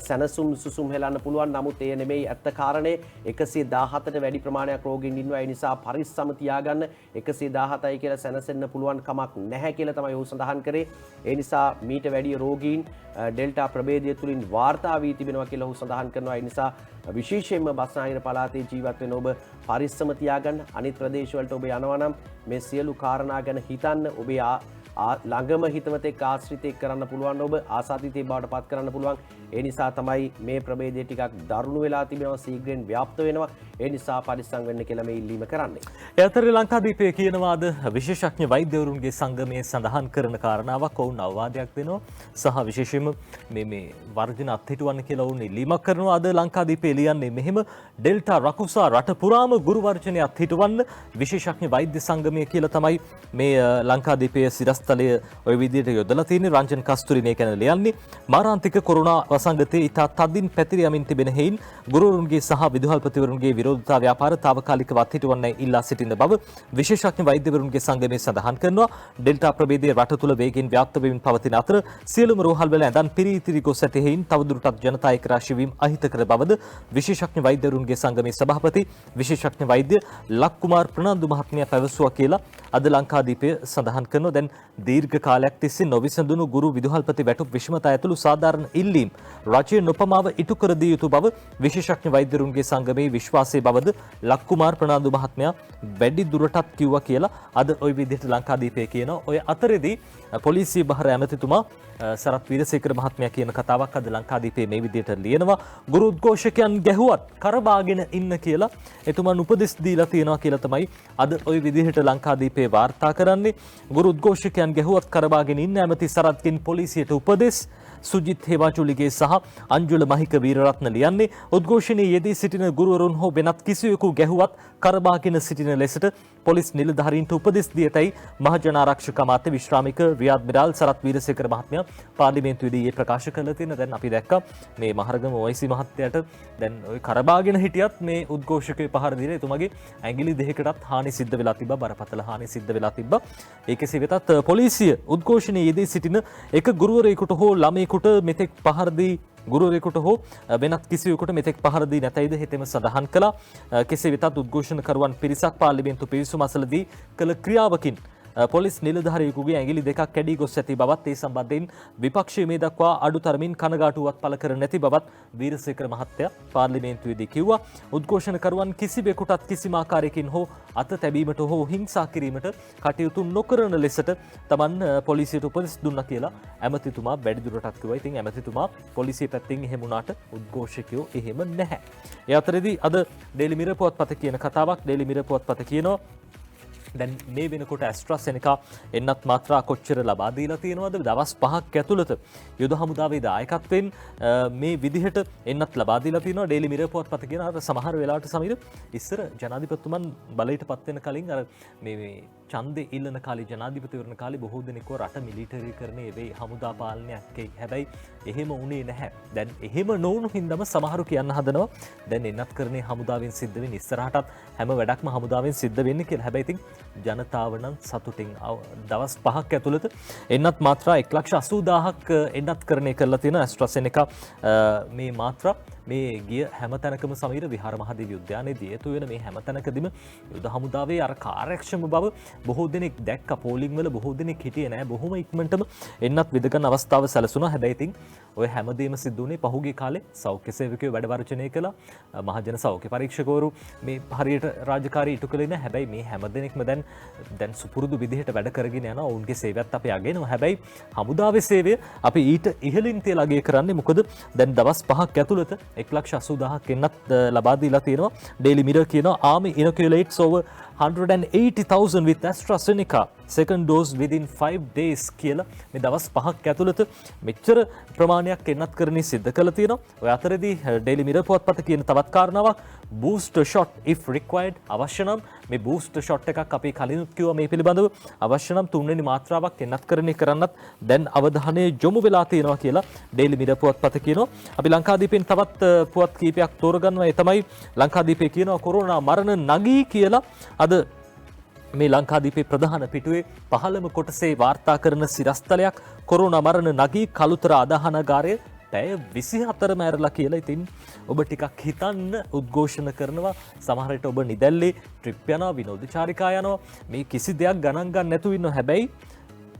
සැනසුම් සුසුම් හෙලන්න පුළුවන්. නමුත් ඒ නෙමෙයි ඇත්ත කාරණේ. 117ට වැඩි ප්‍රමාණයක් රෝගීන් ඉන්නවා. ඒ නිසා පරිස්සම තියාගන්න. 117යි කියලා සැනසෙන්න පුළුවන් කමක් නැහැ කියලා තමයි ඔහු සඳහන් කරේ. ඒ නිසා මීට වැඩි රෝගීන් ඩෙල්ටා ප්‍රභේදය තුලින් වාර්තා වී තිබෙනවා කියලා ඔහු සඳහන් කරනවා. ඒ නිසා විශේෂයෙන්ම බස්නාහිර පළාතේ ජීවත් වෙන ඔබ පරිස්සම තියාගන්න. අනිත් ප්‍රදේශවලට ඔබ යනවා නම් මේ සියලු කාරණා ගැන හිතන්න. ඔබේ ළඟම හිතවතෙක් ආශ්‍රිතෙක් කරන්න පුළුවන්, ඔබ ආසාදිතේ බවට පත් කරන්න පුළුවන්. ඒ නිසා තමයි මේ ප්‍රභේදය ටිකක් දරුණු වෙලා තිබෙනවා, ශීඝ්‍රයෙන් ව්‍යාප්ත වෙනවා. ඒ නිසා පරිස්සම් වෙන්න කියලා මේ ඉල්ලීම කරන්නේ. ඒ අතර ලංකාදීපයේ කියනවාද විශේෂඥ වෛද්‍යවරුන්ගේ සංගමයේ සඳහන් කරන කාරණාවක් ඔවුන් අවවාදයක් දෙනවා සහ විශේෂයෙන්ම මේ වර්ජන අත්හිටුවන්න කියලා ඔවුන් ඉල්ලීමක් කරනවා. අද ලංකාදීපයේ ලියන්නේ මෙහෙම ඩෙල්ටා රකුසා රට පුරාම ගුරු වර්ජනයත් හිටවන්න විශේෂඥ වෛද්‍ය සංගමය කියලා තමයි මේ ලංකාදීපයේ සිරස්තලය ওই විදිහට යොදලා තියෙන්නේ. රංජන් කස්තුරි මේ ගැන ලියන්නේ මාරාන්තික කොරෝනා වසංගතයේ ඉතා තදින් පැතිර යමින් තිබෙන හේයින් ගුරුවරුන්ගේ සහ විදුහල්පතිවරුන්ගේ විරෝධතා ව්‍යාපාර తాවකාලිකව අත්හිටවන්නයි ඉල්ලා සිටින බව විශේෂඥ වෛද්‍යවරුන්ගේ සංගමය සඳහන් කරනවා. ඩෙල්ටා ප්‍රභේදයේ රට තුළ වේගයෙන් ව්‍යාප්ත වෙමින් පවතින අතර සියලුම රෝහල් වල ඇඳන් පිරීතිරි ගොස් ඇති හේයින් තවදුරටත් ජනතා එක්රාශී වීම අහිතකර බවද විශේෂඥ වෛද්‍යවරුන්ගේ සංගමේ සභාපති විශේෂඥ වෛද්‍ය ලක්කුමාර් ප්‍රනාන්දු මහත්මයා පැවසුවා කියලා අද ලංකාදීපය සඳහන් කරනවා. දැන් දීර්ඝ කාලයක් තිස්සේ නොවිසඳුණු ගුරු විදුහල්පති වැටුප් විෂමතා ඇතුළු සාධාරණ ඉල්ලීම් රජයේ නොපමාව ඉටු කර දිය යුතු බව විශේෂඥ වෛද්‍යවරුන්ගේ සංගමේ විශ්වාසයේ බවද ලක්කුමාර් ප්‍රනාන්දු මහත්මයා වැඩි දුරටත් කිව්වා කියලා අද ওই විදිහට ලංකාදීපය කියනවා. ඔය අතරේදී පොලිසිය බහර ඇමතිතුමා සරත් වීරසේකර මහත්මයා කියන කතාවක් අද ලංකාදීපයේ මේ විදිහට ලියනවා. ගුරු උද්ඝෝෂකයන් ගැහුවත් කරබාගෙන ඉන්න කියලා එතුමන් උපදෙස් දීලා තියෙනවා කියලා තමයි අද ওই විදිහට ලංකාදීපයේ වාර්තා කරන්නේ. ගුරු උද්ඝෝෂකයන් ගැහුවත් කරබාගෙන ඉන්න ඇමති සරත්කින් පොලිසියට උපදෙස් සුජිත් හේවාචුලිගේ සහ අංජුල මහික වීරරත්න ලියන්නේ උද්ඝෝෂණයේ යෙදී සිටින ගුරුවරුන් හෝ වෙනත් කිසිවෙකු ගැහුවත් කරබාගෙන සිටින ලෙසට පොලිස් නිලධාරීන්ට උපදෙස් දියතයි මහජන ආරක්ෂක අමාත්‍ය විශ්‍රාමික රියාද් මිරාල් සරත් වීරසේකර මහත්මයා පාර්ලිමේන්තුවේදී මේ ප්‍රකාශ කළා තියෙන. දැන් අපි දැක්කා මේ මහරගම ඔයිසි මහත්තයාට දැන් ওই කරබාගෙන හිටියත් මේ උද්ඝෝෂකයෝ පහර දීලා එතුමගේ ඇඟිලි දෙකකටත් හානි සිද්ධ වෙලා තිබ්බා. බරපතල හානි සිද්ධ වෙලා තිබ්බා. ඒ කෙසේ වෙතත් පොලිසිය උද්ඝෝෂණයේ යෙදී සිටින එක ගුරුවරයෙකුට හෝ ළමයෙකුට මෙතෙක් පහර දී ගුරුවරයෙකුට හෝ වෙනත් කිසිවෙකුට මෙතෙක් පහර දී නැතයිද හෙතෙම සඳහන් කළා. කෙසේ වෙතත් උද්ඝෝෂණකරුවන් පිරිසක් පාර්ලිමේන්තු පිවිසුම අසලදී කළ ක්‍රියාවකින් පොලිස් නිලධාරියෙකුගේ ඇඟිලි දෙකක් කැඩී ගොස් ඇති බවත් ඒ සම්බන්ධයෙන් විපක්ෂයේ මේ දක්වා අඩුතරමින් කනගාටුවක් පළ කර නැති බවත් වීරසේකර මහත්තයා පාර්ලිමේන්තුවේදී කිව්වා. උද්ඝෝෂණකරුවන් කිසිවෙකුටත් කිසිම ආකාරයකින් හෝ අත තැබීමට හෝ හිංසා කිරීමට කටයුතු නොකරන ලෙසට තමන් පොලිසියට උපදෙස් දුන්නා කියලා ඇමතිතුමා වැඩිදුරටත් කිව්වා. ඉතින් ඇමතිතුමා පොලිසිය පැත්තෙන් එහෙම වුණාට උද්ඝෝෂකයෝ එහෙම නැහැ. ඒ අතරේදී අද ඩේලි මිරර් පුවත්පත කියන කතාවක් ඩේලි මිරර් පුවත්පත කියනවා දැන් මේ වෙනකොට ඇස්ට්‍රාසෙනිකා එන්නත් මාත්‍රා කොච්චර ලබා දීලා තියෙනවද? දවස් 5ක් ඇතුළත යුද හමුදාවේ දායකත්වයෙන් මේ විදිහට එන්නත් ලබා දීලා තියෙනවා. ඩේලි මිරර් පුවත්පත කියන අර සමහර වෙලාවට සමීර ඉස්සර ජනාධිපතිතුමන් බලයට පත් වෙන කලින් අර මේ ඡන්දේ ඉල්ලන කාලේ ජනාධිපතිවරණ කාලේ බොහෝ දෙනෙක්ව රට මිලිටරිකරණය වෙයි හමුදා පාලනයක් එයි. හැබැයි එහෙම වුණේ නැහැ. දැන් එහෙම නොවුණු හින්දාම සමහරු කියන්න හදනවා දැන් එන්නත් කරන්නේ හමුදාවෙන් සිද්ධ වෙන්නේ ඉස්සරහටත් හැම වැඩක්ම හමුදාවෙන් සිද්ධ වෙන්නේ කියලා. හැබැයි ඉතින් ජනතාව නම් සතුටින් දවස් 5ක් ඇතුළත එන්නත් මාත්‍රා 1,80,000ක් එන්නත් කරණය කරලා තියෙන ඇස්ට්‍රාසෙනිකා මේ මාත්‍රා මේ ගිය හැමතැනකම සමීර විහාර මහදේව උද්‍යානයේදී එතු වෙන මේ හැමතැනකදීම යුද හමුදාවේ අර කාර්යක්ෂම බව බොහෝ දෙනෙක් දැක්ක. පෝලිං වල බොහෝ දෙනෙක් හිටියේ නෑ. බොහොම ඉක්මනටම එන්නත් විදගන්න අවස්ථාව සැලසුණා. හැබැයි ඉතින් ඔය හැමදේම සිද්ධ වුණේ පහුගිය කාලේ සෞඛ්‍ය සේවකයෝ වැඩ වර්ජනය කළා. මහජන සෞඛ්‍ය පරීක්ෂකවරු මේ හරියට රාජකාරී ඉටු කළේ නෑ. හැබැයි මේ හැමදෙනෙක්ම දැන් සුපුරුදු විදිහට වැඩ කරගෙන යනවා. ඔවුන්ගේ සේවයත් අපි අගයනවා. හැබැයි හමුදාවේ සේවය අපි ඊට ඉහළින් තියලා අගය කරන්නේ. මොකද දැන් දවස් 5ක් ඇතුළත 1,80,000ක් එන්නත් ලබා දීලා තියෙනවා. ඩේලි මිරර් කියනවා army inoculates over 180,000 with AstraZeneca second dose within 5 days කියලා මේ දවස් 5ක් ඇතුළත මෙච්චර ප්‍රමාණයක් එන්නත් කරණය සිද්ධ කළා තියෙනවා. ඔය අතරේදී ඩේලි මිරර් පුවත්පත කියන තවත් කාරණාවක් booster shot if required අවශ්‍ය නම් මේ booster shot එකක් අපි කලිනුත් කිව්වා මේ පිළිබඳව අවශ්‍ය නම් තුන්වෙනි මාත්‍රාවක් එන්නත් කරණය කරන්නත් දැන් අවධානය යොමු වෙලා තියෙනවා කියලා ඩේලි මිරර් පුවත්පත කියනවා. අපි ලංකාදීපෙන් තවත් පුවත් කීපයක් තෝරගන්නවා. ඒ තමයි ලංකාදීපේ කියනවා කොරෝනා මරණ නගී කියලා. අද මේ ලංකාදීපේ ප්‍රධාන පිටුවේ 15ම කොටසේ වාර්තා කරන සිරස්තලයක් කොරෝනා මරණ නගී කළුතර අදහනාගාරය පැය 24ම ඇරලා කියලා. ඉතින් ඔබ ටිකක් හිතන්න උද්ඝෝෂණ කරනවා. සමහර විට ඔබ නිදැල්ලේ ට්‍රිප් යනවා, විනෝද චාරිකා යනවා. මේ කිසි දෙයක් ගණන් ගන්න නැතුව ඉන්නවා. හැබැයි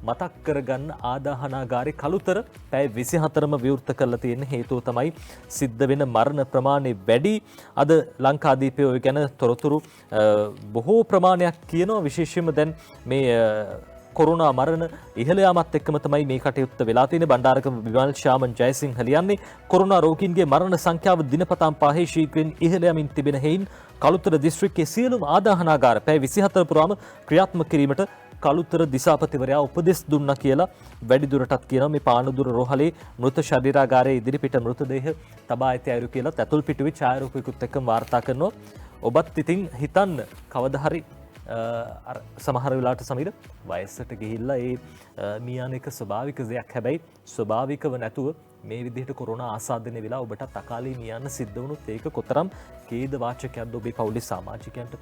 මතක් කරගන්න ආදාහනාගාරේ කළුතර පැය 24ම විවෘත කරලා තියෙන හේතුව තමයි සිද්ධ වෙන මරණ ප්‍රමාණය වැඩි. අද ලංකාදීපයේ ඔය ගැන තොරතුරු බොහෝ ප්‍රමාණයක් කියනවා. විශේෂයෙන්ම දැන් මේ කොරෝනා මරණ ඉහළ යාමත් එක්කම තමයි මේ කටයුත්ත වෙලා තියෙන්නේ. බණ්ඩාරක විමල් ශාමන් ජයසිංහ ලියන්නේ කොරෝනා රෝගීන්ගේ මරණ සංඛ්‍යාව දිනපතාම පහේ ශීඝ්‍රයෙන් ඉහළ යමින් තිබෙන හේයින් කළුතර දිස්ත්‍රික්කයේ සියලුම ආදාහනාගාර පැය 24 පුරාම ක්‍රියාත්මක කිරීමට කළුතර දිසාපතිවරයා උපදෙස් දුන්නා කියලා වැඩිදුරටත් කියනවා. මේ පානදුර රෝහලේ මෘත ශරීරාගාරයේ ඉදිරිපිට මෘතදේහ තබා ඇති අයුරු කියලා ඇතුල් පිටුවේ ඡායාරූපයකුත් එක්ක වාර්තා කරනවා. ඔබත් ඉතින් හිතන්න කවදා හරි සමහර වෙලාවට සමීර වයසට ගිහිල්ලා ඒ මියාන එක ස්වභාවික දෙයක්. හැබැයි ස්වභාවිකව නැතුව මේ විදිහට කොරෝනා ආසාදනය වෙලා ඔබට අකාලේ මියන්න සිද්ධ වුණොත් ඒක කොතරම් ඛේද වාචකයක්ද ඔබේ පවුලේ සමාජිකයන්ට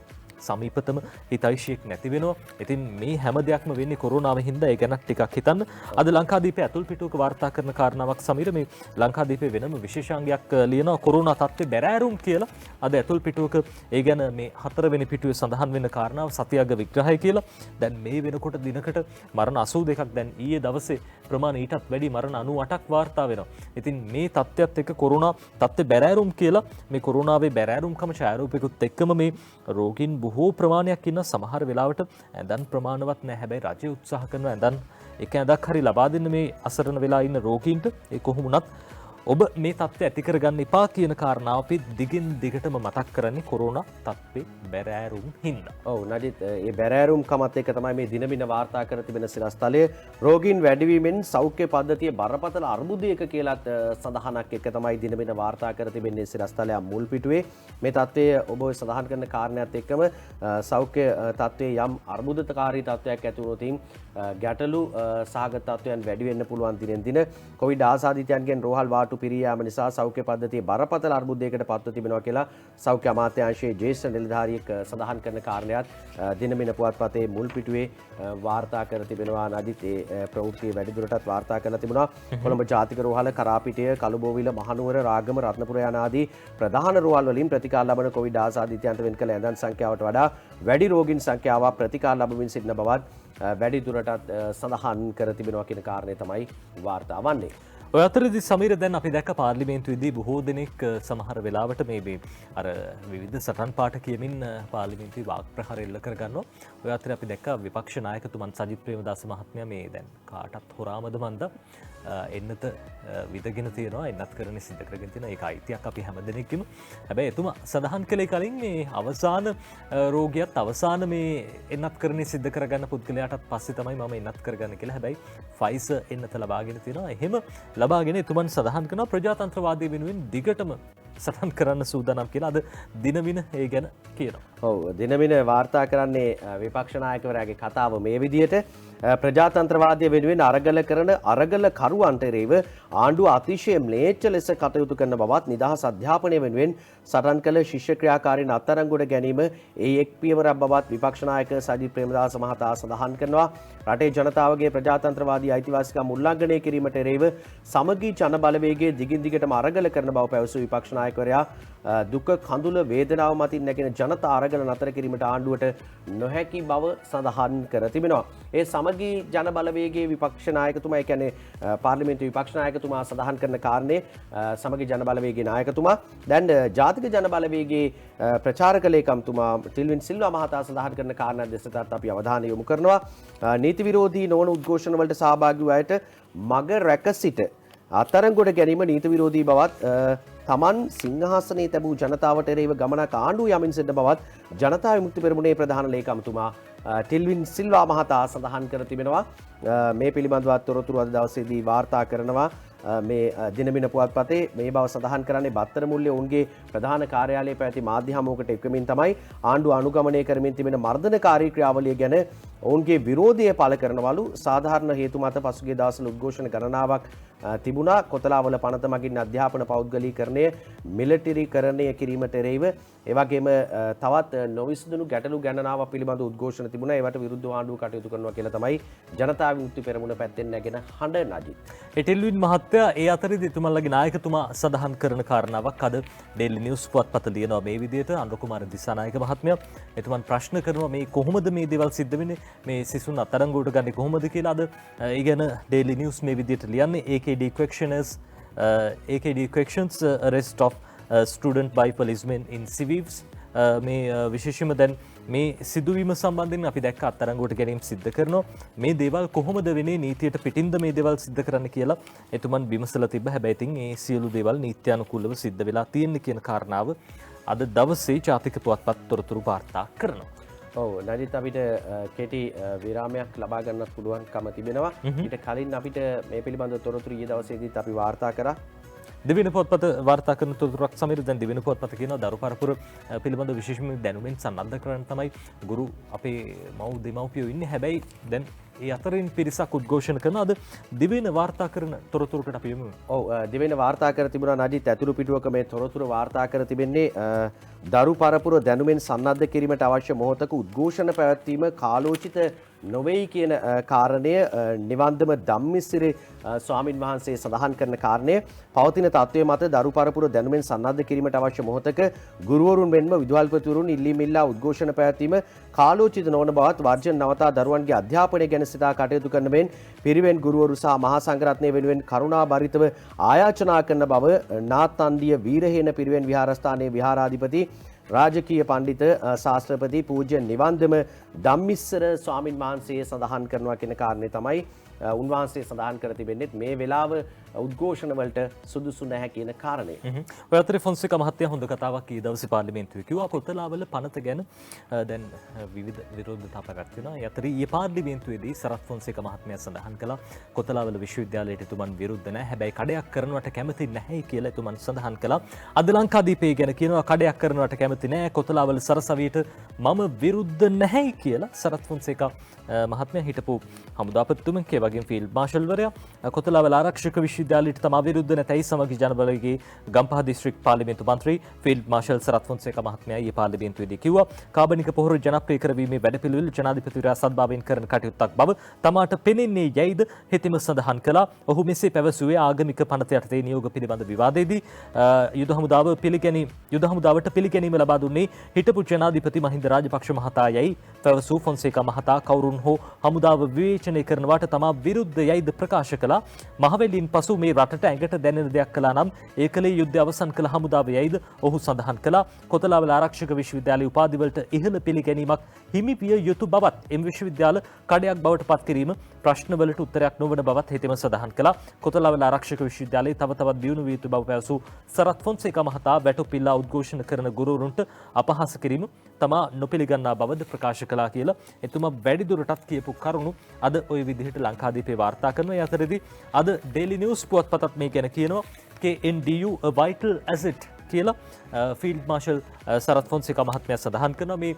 සමීපතම හිතයිශියෙක් නැති වෙනවා. ඉතින් මේ හැම දෙයක්ම වෙන්නේ කොරෝනාව හින්දා. ඒ ගැන ටිකක් හිතන්න. අද ලංකාදීපේ ඇතුල් පිටුවක වාර්තා කරන කාරණාවක් සමීර මේ ලංකාදීපේ වෙනම විශේෂාංගයක් ලියනවා කොරෝනා තත්ත්වය බැරෑරුම් කියලා. අද ඇතුල් පිටුවක ඒ ගැන මේ 4 වෙනි පිටුවේ සඳහන් වෙන කාරණාව සතියග විග්‍රහය කියලා. දැන් මේ වෙනකොට දිනකට මරණ 82ක් දැන් ඊයේ දවසේ ප්‍රමාණය ඊටත් වැඩි මරණ 98ක් වාර්තා වෙනවා. ඉතින් මේ තත්ත්වයත් එක්ක කොරෝනා තත්ත්වය බැරෑරුම් කියලා මේ කොරෝනාවේ බැරෑරුම්කම ඡායාරූපයකුත් එක්කම මේ රෝගීන් බොහෝ ප්‍රමාණයක් ඉන්න. සමහර වෙලාවට ඇඳන් ප්‍රමාණවත් නැහැ. හැබැයි රජය උත්සාහ කරන ඇඳන් එක ඇඳක් හරි ලබා දෙන්න මේ අසරණ වෙලා ඉන්න රෝගීන්ට. ඒ කොහොම වුණත් ඔබ මේ තත්ත්වය ඇති කරගන්න එපා කියන කාරණාව අපි දිගින් දිගටම මතක් කරන්නේ කොරෝනා තත්ත්වේ බැරෑරුම් හින්දා. ඔව් නඩිත් ඒ බැරෑරුම් කමත් එක්ක තමයි මේ දිනමින වාර්තා කර තිබෙන සිරස්තලයේ රෝගීන් වැඩිවීමෙන් සෞඛ්‍ය පද්ධතිය බරපතල අර්බුදයක කියලාත් සඳහනක් එක්ක තමයි දිනමින වාර්තා කර තිබෙන්නේ සිරස්තලයේ මුල් පිටුවේ. මේ තත්ත්වය ඔබ සඳහන් කරන කාරණාවත් එක්කම සෞඛ්‍ය තත්ත්වයේ යම් අර්බුදකාරී තත්ත්වයක් ඇති වුණොත් ගැටලු සහගත තත්ත්වයන් වැඩි වෙන්න පුළුවන් දිනෙන් දින. කොවිඩ් ආසාදිතයන්ගෙන් රෝහල් වාටු පිරී යාම නිසා සෞඛ්‍ය පද්ධතිය බරපතල අර්බුදයකට පත්ව තිබෙනවා කියලා සෞඛ්‍ය අමාත්‍යාංශයේ ජ්‍යෙෂ්ඨ නිලධාරියෙක් සඳහන් කරන කාරණයක් දිනමින පුවත්පතේ මුල් පිටුවේ වාර්තා කර තිබෙනවා. නදිත් ඒ ප්‍රවෘත්ති වැඩිදුරටත් වාර්තා කරලා තිබුණා. කොළඹ ජාතික රෝහල, කරාපිටිය, කළුබෝවිල, මහනුවර, රාගම, රත්නපුර යන ආදී ප්‍රධාන රෝහල් වලින් ප්‍රතිකාර ලබන කොවිඩ් ආසාදිතයන්ට වෙන් කළ ඇඳන් සංඛ්‍යාවට වඩා වැඩි රෝගීන් සංඛ්‍යාවක් ප්‍රතිකාර ලැබමින් සිටින බවත් වැඩිදුරටත් සඳහන් කර තිබෙනවා කියන කාරණය තමයි වාර්තා වන්නේ. ඔය අතරදී සමීර දැන් අපි දැක්ක පාර්ලිමේන්තුවේදී බොහෝ දෙනෙක් සමහර වෙලාවට මේ අර විවිධ සටන් පාඨ කියමින් පාර්ලිමේන්තුවේ වාක් ප්‍රහාර එල්ල කරගන්නවා. ඔය අතරේ අපි දැක්ක විපක්ෂ නායකතුමන් සජිත් ප්‍රේමදාස මහත්මයා මේ දැන් කාටත් හොරාමද මන්ද එන්නත විදගෙන තියෙනවා. එන්නත් කරන්නේ සිද්ධ කරගෙන තියෙනවා. ඒක අයිතියක් අපි හැම දෙනෙක්ගේම. හැබැයි එතුමා සඳහන් කළේ කලින් මේ අවසාන රෝගියත් අවසාන මේ එන්නත් කරන්නේ සිද්ධ කරගන්න පුද්ගලයාටත් පස්සේ තමයි මම එන්නත් කරගන්න කියලා. හැබැයි ෆයිසර් එන්නත ලබාගෙන තියෙනවා. එහෙම ලබාගෙන එතුමන් සඳහන් කරනවා ප්‍රජාතන්ත්‍රවාදය වෙනුවෙන් දිගටම සටන් කරන්න සූදානම් කියලා අද දිනවින ඒ ගැන කියනවා. ඔව් දිනවින වාර්තා කරන්නේ විපක්ෂ නායකවරයාගේ කතාව මේ විදිහට ප්‍රජාතන්ත්‍රවාදය වෙනුවෙන් අරගල කරන අරගල කරුවන්ට එරෙහිව ආණ්ඩුව අතිශය ම්ලේච්ඡ ලෙස කටයුතු කරන බවත් නිදහස් අධ්‍යාපනය වෙනුවෙන් සටන් කළ ශිෂ්‍ය ක්‍රියාකාරීන් අත්අඩංගුවට ගැනීම ඒ එක් පියවරක් බවත් විපක්ෂ නායක සජිත් ප්‍රේමදාස මහතා සඳහන් කරනවා. රටේ ජනතාවගේ ප්‍රජාතන්ත්‍රවාදී අයිතිවාසිකම් උල්ලංඝනය කිරීමට එරෙහිව සමගී ජන බලවේගයේ දිගින් දිගටම අරගල කරන බව පැවසු විපක්ෂ නායකවරයා දුක කඳුල වේදනාව මතින් නැගෙන ජනතා අරගල නතර කිරීමට ආණ්ඩුවට නොහැකි බව සඳහන් කර තිබෙනවා. ඒ සමගී ජන බලවේගයේ විපක්ෂ නායකතුමා ඒ කියන්නේ පාර්ලිමේන්තු විපක්ෂ නායකතුමා සඳහන් කරන කාරණේ සමගී ජන බලවේගයේ නායකතුමා දැන් ජාතික ජන බලවේගයේ ප්‍රචාරක ලේකම්තුමා ටිල්වින් සිල්වා මහතා සඳහන් කරන කාරණා දෙසටත් අපි අවධානය යොමු කරනවා. නීති විරෝධී නොවන උද්ඝෝෂණ වලට සහභාගී වූ අයට මග රැක සිට අත්අඩංගුවට ගැනීම නීති විරෝධී බවත් තමන් සිංහාසනයේ තැබූ ජනතාවට එරෙහිව ගමනක් ආණ්ඩුව යමින් සිටින බවත් ජනතා විමුක්ති පෙරමුණේ ප්‍රධාන ලේකම්තුමා ටිල්වින් සිල්වා මහතා සඳහන් කර තිබෙනවා. මේ පිළිබඳව තොරතුරු අද දවසේදී වාර්තා කරනවා. මේ දිනමින පුවත්පතේ මේ බව සඳහන් කරන්නේ බත්තර මුල්ලේ ඔවුන්ගේ ප්‍රධාන කාර්යාලයේ පැවති මාධ්‍ය හමුවකට එක්වමින් තමයි ආණ්ඩුව අනුගමනය කරමින් තිබෙන මර්ධනකාරී ක්‍රියාවලිය ගැන ඔවුන්ගේ විරෝධය පළ කරනවලු. සාධාරණ හේතු මත පසුගිය දවස්වල උද්ඝෝෂණ ගණනාවක් තිබුණා. කොතලාවල පනත මගින් අධ්‍යාපන පෞද්ගලීකරණය මිලිටරිකරණය කිරීමට එරෙහිව එවැගේම තවත් නොවිසඳුණු ගැටලු ගණනාවක් පිළිබඳ උද්ඝෝෂණ තිබුණා. ඒවට විරුද්ධව ආණ්ඩුව කටයුතු කරනවා කියලා තමයි ජනතා විමුක්ති පෙරමුණ පැත්තෙන් නැගෙන හඬ නජිත්. ටෙල්වින් මහත්තයා ඒ අතරේදී එතුමන්ලගේ නායකතුමා සඳහන් කරන කාරණාවක් අද ඩේලි නිවුස් පුවත්පත ලියනවා මේ විදිහට. අනුර කුමාර දිසානායක මහත්මයා එතුමන් ප්‍රශ්න කරනවා මේ කොහොමද මේ දේවල් සිද්ධ වෙන්නේ, මේ සිසුන් අත්අඩංගුවට ගන්නේ කොහොමද කියලා. අද ඒ ගැන ඩේලි නිවුස් මේ විදිහට ලියන්නේ AKD questions arrest of student by policemen in Civics. මේ විශේෂයෙන්ම දැන් මේ සිදුවීම සම්බන්ධයෙන් අපි දැක්ක අත්අඩංගුවට ගැනීම සිද්ධ කරනවා. මේ දේවල් කොහොමද වෙන්නේ, නීතියට පිටින්ද මේ දේවල් සිද්ධ කරන්න කියලා එතුමන් විමසලා තිබ්බ. හැබැයි ඉතින් මේ සියලු දේවල් නීත්‍යානුකූලව සිද්ධ වෙලා තියෙන්නේ කියන කාරණාව අද දවසේ ජාතික පුවත්පත් තොරතුරු වාර්තා කරනවා. ඔව් නජිත් අපිට කෙටි විරාමයක් ලබා ගන්නත් පුළුවන්කම තිබෙනවා. ඊට කලින් අපිට මේ පිළිබඳව තොරතුරු ඊයේ දවසේදීත් අපි වාර්තා කරා. දෙවෙනි පොත්පත වාර්තා කරන තොරතුරක් සමීර දැන් දෙවෙනි පොත්පත කියනවා දරු පරපුර පිළිබඳ විශේෂම දැනුමින් සන්නද්ධ කරන්න තමයි ගුරු අපේ මව් දෙමව්පියෝ ඉන්නේ. හැබැයි දැන් ඒ අතරින් පිරිසක් උද්ඝෝෂණ කරන අද දෙවෙනි වාර්තා කරන තොරතුරකට අපි යමු. ඔව් දෙවෙනි වාර්තා කර තිබුණා නජිත් ඇතුළු පිටුවක මේ තොරතුරු වාර්තා කර තිබෙන්නේ දරු පරපුර දැනුමින් සන්නද්ධ කිරීමට අවශ්‍ය මොහොතක උද්ඝෝෂණ පැවැත්වීම කාලෝචිත නොවේයි කියන කාරණය නිවන්දම ධම්මිස්සිරි ස්වාමින් වහන්සේ සඳහන් කරන කාරණය පවතින තත්ත්වය මත දරු පරපුර දැනුමින් සන්නද්ධ කිරීමට අවශ්‍ය මොහොතක ගුරුවරුන් මෙන්ම විදුහල්පතිවරුන් ඉල්ලීමිල්ලා උද්ඝෝෂණ පැවැත්වීම කාලෝචිත නොවන බවත් වර්ජන නවතා දරුවන්ගේ අධ්‍යාපනය ගැන සිතා කටයුතු කරන මෙන් පිරිවෙන් ගුරුවරු සහ මහා සංඝරත්නය වෙනුවෙන් කරුණා බරිතව ආයාචනා කරන බව නාත්තන්දිය වීරහේන පිරිවෙන් විහාරස්ථානයේ විහාරාධිපති රාජකීය පණ්ඩිත ශාස්ත්‍රපති පූජ්‍ය නිවන්දම ධම්මිස්සර ස්වාමින් වහන්සේ සඳහන් කරනවා කියන කාරණේ තමයි උන්වහන්සේ සඳහන් කර තිබෙන්නේ මේ වෙලාව උද්ඝෝෂණ වලට සුදුසු නැහැ කියන කාරණේ. ඔය අතරේ ෆොන්සේකා මහත්තයා හොඳ කතාවක් ඊ දවසේ පාර්ලිමේන්තුවේ කිව්වා කොතලාවල පනත ගැන දැන් විවිධ විරෝධතා පැවැත්වෙනවා. ඒ අතරේ ඊ පාර්ලිමේන්තුවේදී සරත් ෆොන්සේකා මහත්මයා සඳහන් කළා කොතලාවල විශ්වවිද්‍යාලයට එතුමන් විරුද්ධ නැහැ. හැබැයි කඩයක් කරනවට කැමති නැහැ කියලා එතුමන් සඳහන් කළා. අද ලංකාදීපේ ගැන කියනවා කඩයක් කරනවට කැමති නැහැ. කොතලාවල සරසවියට මම විරුද්ධ නැහැ කියලා සරත් ෆොන්සේකා මහත්මයා හිටපු හමුදාපතිතුමන් ඒ වගේම ෆීල්ඩ් මාෂල්වරයා කොතලාවල ආරක්ෂක විශ්වවිද්‍යාලයට තමා විරුද්ධ නැතයි සමගි ජනබලගේ ගම්පහ දිස්ත්‍රික් පාර්ලිමේන්තු මන්ත්‍රී ෆීල්ඩ් මාෂල් සරත් ෆොන්සේකා මහත්මයා ඊයේ පාර්ලිමේන්තුවේදී කිව්වා කාබනික පොහොර ජනප්‍රිය කරවීමේ වැඩපිළිවෙල ජනාධිපතිවරයා සද්භාවයෙන් කරන කටයුත්තක් බව තමාට පෙනෙන්නේ යයිද හෙතෙම සඳහන් කළා. ඔහු මෙසේ පැවසුවේ ආගමික පනත යටතේ නියෝග පිළිබඳ විවාදයේදී යුද හමුදාවට පිළිගැනීම ලබා දුන්නේ හිටපු ජනාධිපති මහින්ද රාජපක්ෂ මහතා යයි පැවසූ ෆොන්සේකා මහතා කවුරුන් හෝ හමුදාව විවේචනය කරනවට තමා විරුද්ධ යයිද ප්‍රකාශ කළා. මහවැලින් පසු මේ රටට ඇඟට දැනෙන දෙයක් කළා නම් ඒ කලේ යුද්ධය අවසන් කළ හමුදාව යයිද ඔහු සඳහන් කළා. කොතලාවල ආරක්ෂක විශ්වවිද්‍යාලයේ උපාධිවලට ඉහළ පිළිගැනීමක් හිමි විය යුතු බවත් එම විශ්වවිද්‍යාල කඩයක් බවට පත් කිරීම ප්‍රශ්නවලට උත්තරයක් නොවන බවත් හෙතෙම සඳහන් කළා. කොතලාවල ආරක්ෂක විශ්වවිද්‍යාලයේ තව තවත් දියුණු විය යුතු බව පැවසූ සරත් ෆොන්සේකා මහතා වැටුපිල්ලා උද්ඝෝෂණ කරන ගුරුවරුන්ට අපහාස කිරීම තමා නොපිළිගන්නා බවද ප්‍රකාශ කළා කියලා එතුමා වැඩිදුරටත් කියපු කරුණු අද ওই විදිහට ලංකාදීපේ වාර්තා කරනවා. ඒ අතරේදී අද ඩේලි නිවුස් පුවත්පතත් මේ ගැන කියනවා KNDU a vital asset කියලා ෆීල්ඩ් මාෂල් සරත් ෆොන්සේකා මහත්මයා සඳහන් කරනවා. මේ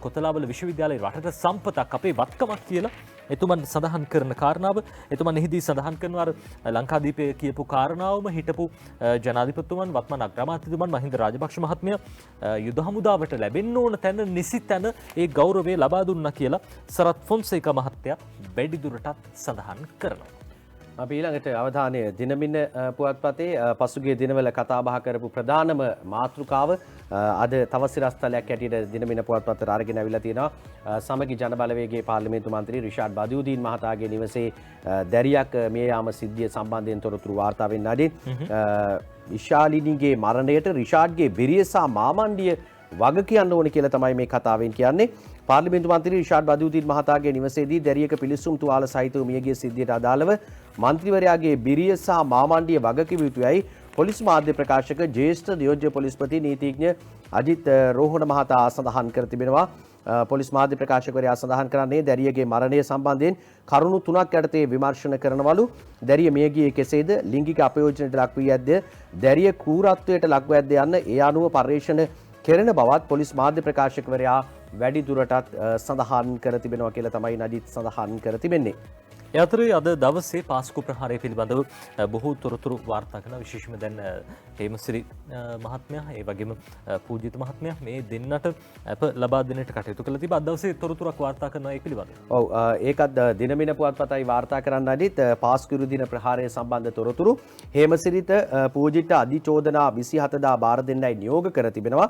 කොතලාවල විශ්වවිද්‍යාලයේ රටට සම්පතක් අපේ වත්කමක් කියලා එතුමන් සඳහන් කරන කාරණාව එතුමන් එහිදී සඳහන් කරනවා ලංකාදීපේ කියපු කාරණාවම හිටපු ජනාධිපතිතුමන් වත්මන් අග්‍රාමාත්‍යතුමන් මහින්ද රාජපක්ෂ මහත්මයා යුද හමුදාවට ලැබෙන්න ඕන තැන නිසි තැන ඒ ගෞරවය ලබා දුන්නා කියලා සරත් ෆොන්සේකා මහත්තයා වැඩිදුරටත් සඳහන් කරනවා. අපි ඊළඟට අවධානය දිනමින පුවත්පතේ පසුගිය දිනවල කතා බහ කරපු ප්‍රධානම මාතෘකාව අද තව සිරස්තලයක් හැටියට දිනමින පුවත්පතට අරගෙන අවිලා තියෙනවා. සමගි ජනබලවේගයේ පාර්ලිමේන්තු මන්ත්‍රී රිෂාඩ් බදියුදීන් මහතාගේ නිවසේ දැරියක් මිය යාම සිද්ධිය සම්බන්ධයෙන් තොරතුරු වාර්තා වෙන්න ඇති. ඉෂාලිනීගේ මරණයට රිෂාඩ්ගේ බිරිය සහ මාමණ්ඩිය වග කියන්න ඕනේ කියලා තමයි මේ කතාවෙන් කියන්නේ. පාර්ලිමේන්තු මන්ත්‍රී රිෂාඩ් බදියුදීන් මහතාගේ නිවසේදී දැරියක පිලිස්සුම් තුවාල සහිතව මියගිය සිද්ධියට අදාළව මන්ත්‍රීවරයාගේ බිරිය සහ මාමණ්ඩිය වග කිව යුතුයයි පොලිස් මාධ්‍ය ප්‍රකාශක ජ්‍යෙෂ්ඨ නියෝජ්‍ය පොලිස්පති නීතිඥ අජිත් රෝහණ මහතා සඳහන් කර තිබෙනවා. පොලිස් මාධ්‍ය ප්‍රකාශකවරයා සඳහන් කරන්නේ දැරියගේ මරණය සම්බන්ධයෙන් කරුණු 3ක් යටතේ විමර්ශන කරනවලු. දැරිය මිය ගියේ කෙසේද? ලිංගික අපයෝජනයට ලක් වී ඇද්ද? දැරිය කූරත්වයට ලක්ව ඇද්ද යන්න ඒ අනුව පර්යේෂණ කෙරෙන බවත් පොලිස් මාධ්‍ය ප්‍රකාශකවරයා වැඩි දුරටත් සඳහන් කර තිබෙනවා කියලා තමයි නජිත් සඳහන් කර තිබෙන්නේ. ඒ අතරේ අද දවසේ පාස්කු ප්‍රහාරය පිළිබඳව බොහෝ තොරතුරු වාර්තා කරන විශේෂයෙන්ම දැන් හේමසිරි මහත්මයා ඒ වගේම පූජිත මහත්මයා මේ දෙන්නට අප ලබා දෙන්නට කටයුතු කළා තිබා. අද දවසේ තොරතුරක් වාර්තා කරනවා ඒ පිළිබඳව. ඔව් ඒකත් දිනමින පුවත්පතයි වාර්තා කරන්න අදිත් පාස්කු දින ප්‍රහාරය සම්බන්ධ තොරතුරු හේමසිරිට පූජිත අධිචෝදනා 27 දා බාර දෙන්නයි නියෝග කර තිබෙනවා.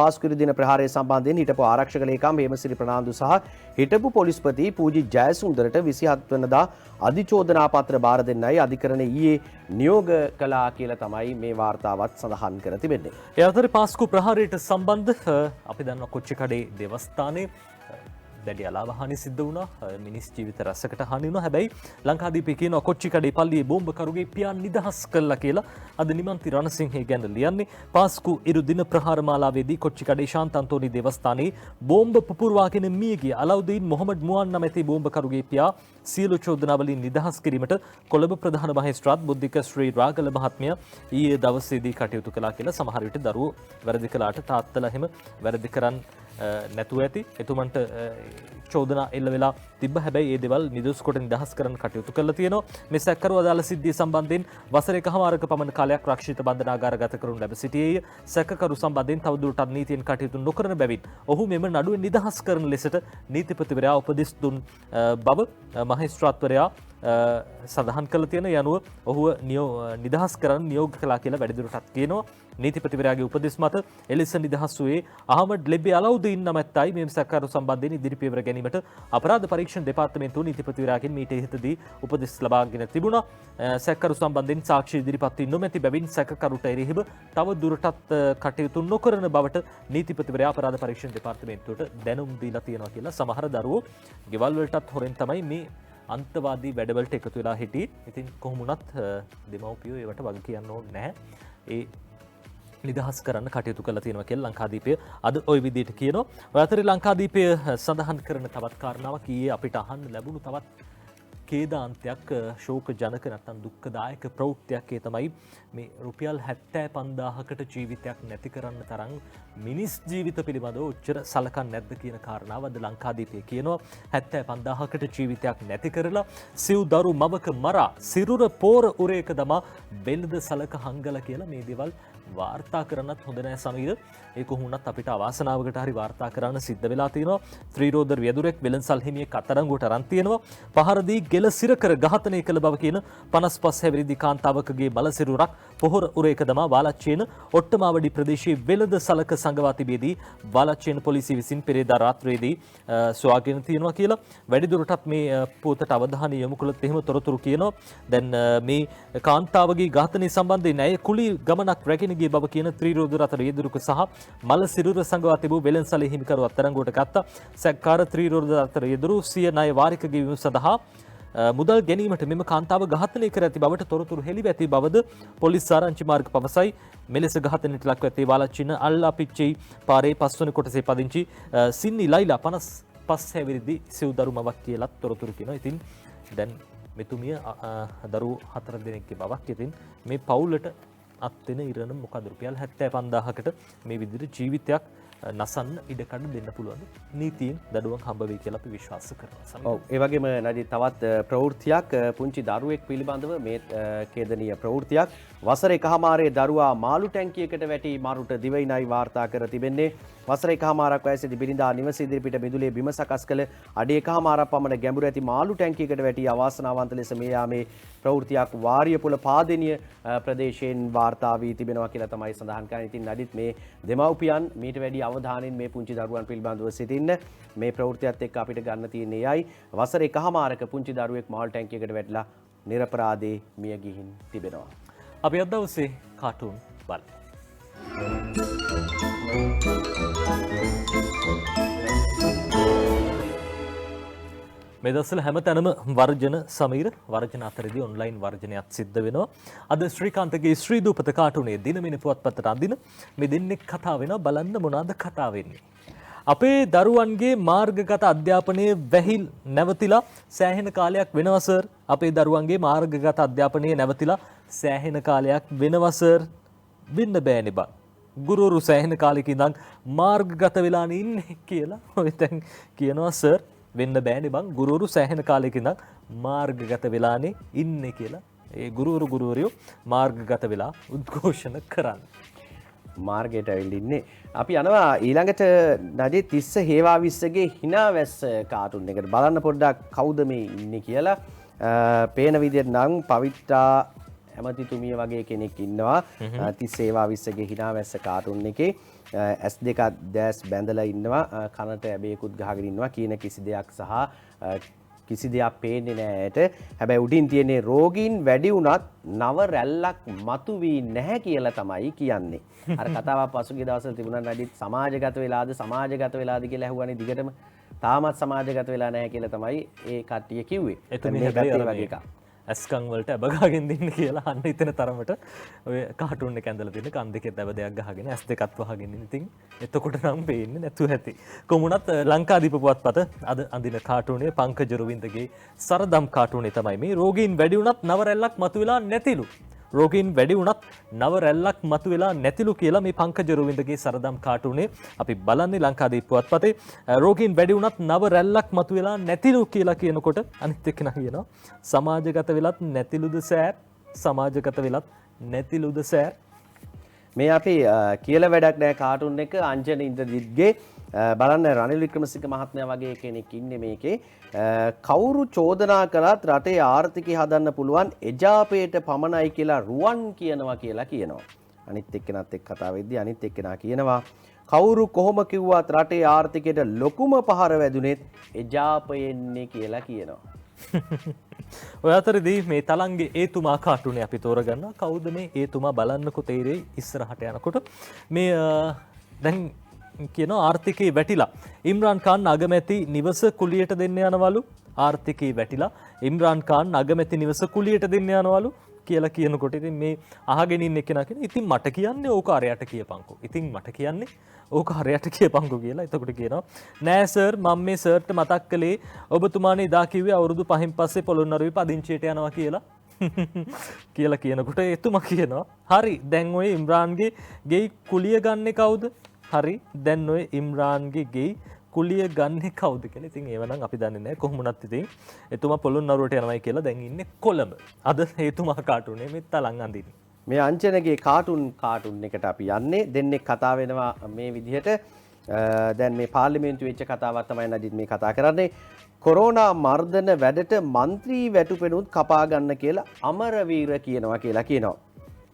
පාස්කු දින ප්‍රහාරය සම්බන්ධයෙන් හිටපු ආරක්ෂක ලේකම් හේමසිරි ප්‍රනාන්දු සහ හිටපු පොලිස්පති පූජිත් ජයසුන්දරට 27 වෙනිදා අධිචෝදනා පත්‍ර බාර දෙන්නයි අධිකරණ ඊයේ නියෝග කළා කියලා තමයි මේ වාර්තාවත් සඳහන් කර තිබෙන්නේ. ඒ අතරේ පාස්කු ප්‍රහාරයට සම්බන්ධ අපි දන්නවා කොච්චිකඩේ දේවස්ථානයේ දැඩි අලාභ හානි සිද්ධ වුණා. මිනිස් ජීවිත රැසකට හානි වුණා. හැබැයි ලංකාදීපේ කියනවා කොච්චිකඩේ පල්ලියේ බෝම්බකරුගේ පියාන් නිදහස් කළා කියලා. අද නිමන්ති රණසිංහ ගැන ලියන්නේ පාස්කු ඉරු දින ප්‍රහාර මාලාවේදී කොච්චිකඩේ ශාන්ත අන්තෝනි දේවස්ථානයේ බෝම්බ පුපුරවාගෙන මිය ගිය අලවුදීන් මොහමඩ් මුවන් නැමැති බෝම්බකරුගේ පියා සියලු චෝදනාවලින් නිදහස් කිරීමට කොළඹ ප්‍රධාන මහේස්ත්‍රාත් බුද්ධික ශ්‍රී රාගල මහත්මයා ඊයේ දවසේදී කටයුතු කළා කියලා. සමහර විට දරුවෝ වැරදි කළාට තාත්තලා එහෙම වැරදි කරන් නැතුව ඇති. එතුමන්ට චෝදනා එල්ල වෙලා තිබ්බ. හැබැයි ඒ දේවල් නිදොස් කොට නිදහස් කරන්න කටයුතු කරලා තියෙනවා. මේ සැකකරු අදාළ සිද්ධිය සම්බන්ධයෙන් වසර එකහමාරක පමණ කාලයක් රක්ෂිත බන්ධනාගාරගත කරනු ලැබ සිටියේය. සැකකරු සම්බන්ධයෙන් තවදුරටත් නීතියෙන් කටයුතු නොකරන බැවින් ඔහු මෙම නඩුවෙන් නිදහස් කරන ලෙසට නීතිපතිවරයා උපදෙස් දුන් බව මහේස්ත්‍රාත්වරයා සඳහන් කළ තියෙන යනුව ඔහුව නිදහස් කරන්න නියෝග කළා කියලා වැඩිදුරටත් කියනවා. නීතිපතිවරයාගේ උපදෙස් මත එලෙස නිදහස් වූයේ අහමඩ් ලෙබ්බේ අලවුදීන් නමැත්තයි මේ සැකකරු සම්බන්ධයෙන් ඉදිරි පියවර ගැනීමට අපරාධ පරීක්ෂණ දෙපාර්තමේන්තුව නීතිපතිවරයාගෙන් මීට ඉහතදී උපදෙස් ලබාගෙන තිබුණා. සැකකරු සම්බන්ධයෙන් සාක්ෂි ඉදිරිපත් වී නොමැති බැවින් සැකකරුට එරෙහිව තව දුරටත් කටයුතු නොකරන බවට නීතිපතිවරයා අපරාධ පරීක්ෂණ දෙපාර්තමේන්තුවට දැනුම් දීලා තියෙනවා කියලා. සමහර දරුවෝ ගෙවල් වලටත් හොරෙන් තමයි මේ අන්තවාදී වැඩවලට එකතු වෙලා හිටියේ. ඉතින් කොහොම වුණත් දෙමව්පියෝ ඒවට වග කියන්න ඕනේ නැහැ. ඒ නිදහස් කරන්න කටයුතු කරලා තියෙනවා කියලා ලංකාදීපය අද ওই විදිහට කියනවා. ඔය අතරේ ලංකාදීපය සඳහන් කරන තවත් කාරණාවක් ඊයේ අපිට අහන්න ලැබුණු තවත් කේදාන්තයක් ශෝක ජනක නැත්නම් දුක්ඛදායක ප්‍රවෘත්තියක් ඒ තමයි මේ රුපියල් 75000කට ජීවිතයක් නැති කරන්න තරම් මිනිස් ජීවිත පිළිබඳව උච්චර සලකන්නේ නැද්ද කියන කාරණාව අද ලංකාදීපය කියනවා. 75000කට ජීවිතයක් නැති කරලා සිව් දරු මවක මරා සිරුර පෝර උරේක දමා බෙල්ලද සලක හංගල කියලා මේ දේවල් වාර්තා කරන්නත් හොඳ නැහැ සමීර. ඒක කොහොමුණත් අපිට අවාසනාවකට හරි වාර්තා කරන්න සිද්ධ වෙලා තියෙනවා. ත්‍රිරෝදර වියදුරෙක් වෙළඳසල් හිමියෙක් අත්අඩංගුවට අරන් තියෙනවා. පහරදී ගෙල සිර කර ඝාතනය කළ බව කියන 55 හැවිරිදි කාන්තාවකගේ බලසිරුරක් පොහොර උරේක දමා වාලච්චේන ඔට්ටමාවඩි ප්‍රදේශයේ වෙළඳ සලක සංගවා තිබෙදී වාලච්චේන පොලිසිය විසින් පෙරේදා රාත්‍රියේදී සොයාගෙන තියෙනවා කියලා වැඩිදුරටත් මේ පුවතට අවධානය යොමු කළත් එහෙම තොරතුරු කියනවා. දැන් මේ කාන්තාවගේ ඝාතනය සම්බන්ධයෙන් ඇය කුලි ගමනක් රැගෙන ගිය බව කියන ත්‍රිරෝදර අතර යෙදුරුක සහ මල සිරුර සංගවා තිබූ වෙළඳසලේ හිමිකරු අත්අඩංගුවට ගත්තා. සැකකාර ත්‍රිරෝදර අතර යෙදුරු සිය ණය වාරික ගෙවීම සඳහා මුදල් ගැනීමට මෙම කාන්තාව ඝාතනය කර ඇති බවට තොරතුරු හෙළිව ඇති බවද පොලිස් ආරංචි මාර්ග පවසයි. මෙලෙස ඝාතනයට ලක්ව ඇති වාලච්චින අල්ලාපිච්චේ පාරේ 5 වන කොටසේ පදිංචි සින්නි ලයිලා 55 හැවිරිදි සිව් දරු මවක් කියලා තොරතුරු කියනවා. ඉතින් දැන් මෙතුමිය දරු 4 දෙනෙක්ගේ බවක්. ඉතින් මේ පවුලට අත්වෙන ඉරණ මොකද රුපියල් 75000කට මේ විදිහට ජීවිතයක් නසන්න ඉඩකඩ දෙන්න පුළුවන් නීතියෙන් දඩුවම් හම්බ වෙයි කියලා අපි විශ්වාස කරනවා. ඔව් ඒ වගේම නදී තවත් ප්‍රවෘත්තියක් පුංචි දරුවෙක් පිළිබඳව මේ ඛේදනීය ප්‍රවෘත්තියක් වසර එකහමාරේ දරුවා මාළු ටැංකියකට වැටි මරුට දිවයිනයි වාර්තා කර තිබෙන්නේ. වසර එකහමාරක් වයසේදී බිරිඳා නිවස ඉදිරිපිට මිදුලේ බිම සකස් කළ අඩි එකහමාරක් පමණ ගැඹුර ඇති මාළු ටැංකියකට වැටි අවාසනාවන්ත ලෙස මේ යාමේ ප්‍රවෘත්තියක් වාරියපොළ පාදෙනිය ප්‍රදේශයෙන් වාර්තා වී තිබෙනවා කියලා තමයි සඳහන් කරන්නේ. ඉතින් නදිත් මේ දෙමව්පියන් මීට වැඩි අවධානයෙන් මේ පුංචි දරුවන් පිළිබඳව සිටින්න. මේ ප්‍රවෘත්තියත් එක්ක අපිට ගන්න තියෙන්නේ යයි වසර එකහමාරක පුංචි දරුවෙක් මාළු ටැංකියකට වැටිලා නිරපරාධේ මිය ගිහින් තිබෙනවා. අපි අද දවසේ කාටුන් බලමු. මේ දවස්වල හැමතැනම වර්ජන සමීර වර්ජන අතරදී ඔන්ලයින් වර්ජනයක් සිද්ධ වෙනවා. අද ශ්‍රීකාන්තගේ ශ්‍රී දූපත කාටුනේ දිනමින පුවත්පතට අඳින මේ දෙන්නෙක් කතා වෙනවා. බලන්න මොනවාද කතා වෙන්නේ. අපේ දරුවන්ගේ මාර්ගගත අධ්‍යාපනයේ වැහිල් නැවතිලා සෑහෙන කාලයක් වෙනවා සර්. අපේ දරුවන්ගේ මාර්ගගත අධ්‍යාපනයේ නැවතිලා සෑහෙන කාලයක් වෙනවා සර්. වෙන්න බෑනේ බං. ගුරුවරු සෑහෙන කාලෙක ඉඳන් මාර්ගගත වෙලානේ ඉන්නේ කියලා ඔය දැන් කියනවා සර්. වෙන්න බෑනේ බං. ගුරුවරු සෑහෙන කාලෙක ඉඳන් මාර්ගගත වෙලානේ ඉන්නේ කියලා ඒ ගුරුවරයෝ මාර්ගගත වෙලා උද්ඝෝෂණ කරන්නේ. මාර්ගයට ඇවිල්ලින්නේ. අපි යනවා ඊළඟට නදී තිස්ස හේවා විස්සගේ හිනාවැස්ස කාටුන් එකට බලන්න පොඩ්ඩක් කවුද මේ ඉන්නේ කියලා. පේන විදිහට නම් පවිත්‍රා ඇමතිතුමිය වගේ කෙනෙක් ඉන්නවා. තිස්ස හේවා විස්සගේ හිනාවැස්ස කාටුන් එකේ ඇස් දෙක දැස් බැඳලා ඉන්නවා. කනට ඇබේකුත් ගහගෙන ඉන්නවා. කියන කිසි දෙයක් සහ කිසි දෙයක් පේන්නේ නැහැ. හැබැයි උඩින් තියෙන්නේ රෝගීන් වැඩි වුණත් නව රැල්ලක් මතු වී නැහැ කියලා තමයි කියන්නේ. අර කතාවක් පසුගිය දවස්වල තිබුණා නඩිත් සමාජගත වෙලාද කියලා ඇහුවානේ දිගටම. තාමත් සමාජගත වෙලා නැහැ කියලා තමයි ඒ කට්ටිය කිව්වේ. එතුමිය මේකත් හැබැයි ඒ අර වගේ මේ එකක්. ඇස්කං වලට ඇබගාගෙන දෙන්න කියලා අන්න හිතෙන තරමට ඔය කාටුන් එක ඇඳලා තියෙන කන් දෙකේ දැව දෙයක් ගහගෙන ඇස් දෙකත් වහගෙන ඉතින් එතකොට නම් පේන්නේ නැතුව ඇති. කොමුණත් ලංකාදීප පුවත්පත අද අඳින කාටුනේ පංකජ රුවින්දගේ සරදම් කාටුනේ තමයි මේ රෝගීන් වැඩි වුණත් නව රැල්ලක් මතුවලා නැතිලු. රෝගීන් වැඩි වුණත් නව රැල්ලක් මතුවලා නැතිලු කියලා මේ පංකජ රුවින්දගේ සරදම් කාටුනේ අපි බලන්නේ ලංකාදීප පුවත්පතේ. රෝගීන් වැඩි වුණත් නව රැල්ලක් මතුවලා නැතිලු කියලා කියනකොට අනිත් එක්කෙනා කියනවා සමාජගත වෙලත් නැතිලුද සෑර් සමාජගත වෙලත් නැතිලුද සෑර්. මේ අපි කියලා වැඩක් නැහැ කාටුන් එක අංජන ඉන්ද්‍රජිත්ගේ බලන්න රනිල් වික්‍රමසිංහ මහත්මයා වගේ කෙනෙක් ඉන්නේ මේකේ. කවුරු චෝදනා කළත් රටේ ආර්ථිකය හදන්න පුළුවන් එජාපයට පමණයි කියලා රුවන් කියනවා කියලා කියනවා. අනිත් එක්කෙනාත් එක්ක කතා වෙද්දී අනිත් එක්කෙනා කියනවා කවුරු කොහොම කිව්වත් රටේ ආර්ථිකයට ලොකුම පහර වැදුනේත් එජාපයෙන්නේ කියලා කියනවා. ඔය අතරදී මේ තලංගේ ඒතුමා කාටුනේ අපි තෝරගන්නවා. කවුද මේ ඒතුමා බලන්නකො තේරෙයි ඉස්සරහට යනකොට. මේ දැන් කියන ආර්ථිකයේ වැටිලා ඉම්රාන් ખાන් අගමැති නිවස කුලියට දෙන්න යනවලු. ආර්ථිකයේ වැටිලා ඉම්රාන් ખાන් අගමැති නිවස කුලියට දෙන්න යනවලු කියලා කියනකොට ඉතින් මේ අහගෙන ඉන්න කෙනා කියන ඉතින් මට කියන්නේ ඕක අරයට කියපන්කෝ. ඉතින් මට කියන්නේ ඕක අරයට කියපන්කෝ කියලා. එතකොට කියනවා නෑ සර් මම මේ සර්ට මතක් කළේ ඔබතුමානේ එදා කිව්වේ අවුරුදු 5න් පස්සේ පොළොන්නරුවේ පදිංචියට යනවා කියලා. කියලා කියනකොට එතුමා කියනවා හරි දැන් ඔය ඉම්රාන්ගේ ගෙයි කුලිය ගන්නෙ කවුද? හරි දැන් ඔය ඉම්රාන්ගේ ගෙයි කුලිය ගන්නේ කවුද කියලා. ඉතින් ඒවනම් අපි දන්නේ නැහැ කොහොම වුණත් ඉතින් එතුමා පොළොන්නරුවට යනවායි කියලා දැන් ඉන්නේ කොළඹ. අද හේතුමා කාටුනේ මේ තලං අඳින්නේ. මේ අංජනගේ කාටුන් එකට අපි යන්නේ දෙන්නෙක් කතා වෙනවා මේ විදිහට. දැන් මේ පාර්ලිමේන්තුවේ වෙච්ච කතාවක් තමයි නදිත් මේ කතා කරන්නේ. කොරෝනා මර්ධන වැඩට മന്ത്രി වැටුපෙනුත් කපා ගන්න කියලා අමරවීර කියනවා කියලා කියනවා.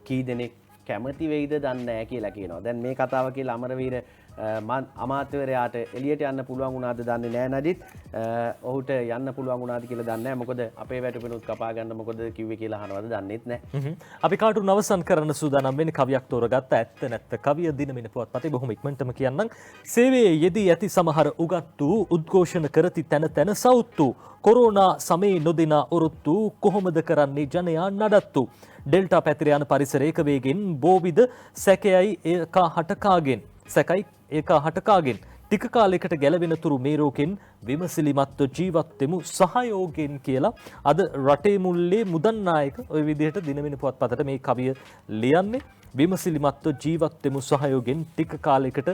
කී දෙනෙක් කැමති වෙයිද දන්නේ නැහැ කියලා කියනවා. දැන් මේ කතාව කියලා අමරවීර අමාත්‍යවරයාට එළියට යන්න පුළුවන් වුණාද දන්නේ නැහැ නදිත්. ඔහුට යන්න පුළුවන් වුණාද කියලා දන්නේ නැහැ. මොකද අපේ වැටුපෙනුත් කපා ගන්න මොකද කිව්වේ කියලා අහනවද දන්නේත් නැහැ. අපි කාටුන් අවසන් කරන්න සූදානම් වෙන්නේ කවියක් තෝරගත්ත ඇත්ත නැත්ත කවිය දිනමින පුවත්පතේ බොහොම ඉක්මනටම කියන්නම්. සේවයේ යෙදී ඇති සමහර උගත් වූ උද්ඝෝෂණ කරති තැන තැන සවුත්තු කොරෝනා සමේ නොදෙන ඔරොත්තු කොහොමද කරන්නේ ජනයා නඩත්තු. ඩෙල්ටා පැතිර යන පරිසරයක වේගෙන් බෝවිද සැකයයි ඒක හටකාගෙන් සැකයි ඒක හටකාගෙන් ටික කාලයකට ගැලවෙන තුරු මේ රෝගෙන් විමසිලිමත්ව ජීවත් වෙමු සහයෝගයෙන් කියලා අද රටේ මුල්ලේ මුදන් නායක ওই විදිහට දිනමින පුවත්පතට මේ කවිය ලියන්නේ. විමසිලිමත්ව ජීවත් වෙමු සහයෝගයෙන් ටික කාලයකට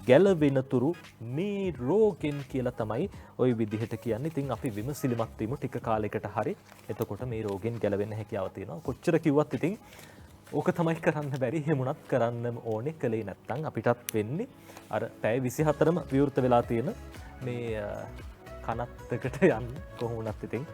ගැලවෙන තුරු මේ රෝගෙන් කියලා තමයි ওই විදිහට කියන්නේ. ඉතින් අපි විමසිලිමත් වෙමු ටික කාලයකට හරි. එතකොට මේ රෝගෙන් ගැලවෙන්න හැකියාව තියෙනවා. කොච්චර කිව්වත් ඉතින් ඕක තමයි කරන්න බැරි. එහෙමුණත් කරන්න ඕනේ කලේ නැත්තම් අපිටත් වෙන්නේ අර පැය 24ම විවෘත වෙලා තියෙන මේ කනත්තකට යන්න කොහොමුණත් ඉතින්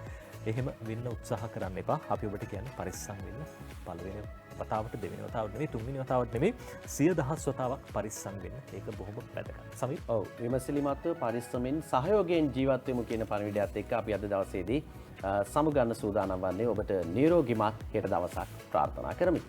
එහෙම වෙන්න උත්සාහ කරන්න එපා. අපි ඔබට කියන්නේ පරිස්සම් වෙන්න. පළවෙනි වතාවට දෙවෙනි වතාවට නෙමෙයි තුන්වෙනි වතාවට නෙමෙයි 100,000 වතාවක් පරිස්සම් වෙන්න. ඒක බොහොම වැදගත්. සමීප ඔව් විමසිලිමත්ව පරිස්සමෙන් සහයෝගයෙන් ජීවත් වෙමු කියන පණිවිඩයත් එක්ක අපි අද දවසේදී සමුගන්න සූදානම් වන්නේ ඔබට නිරෝගිමත් හෙට දවසක් ප්‍රාර්ථනා කරමි.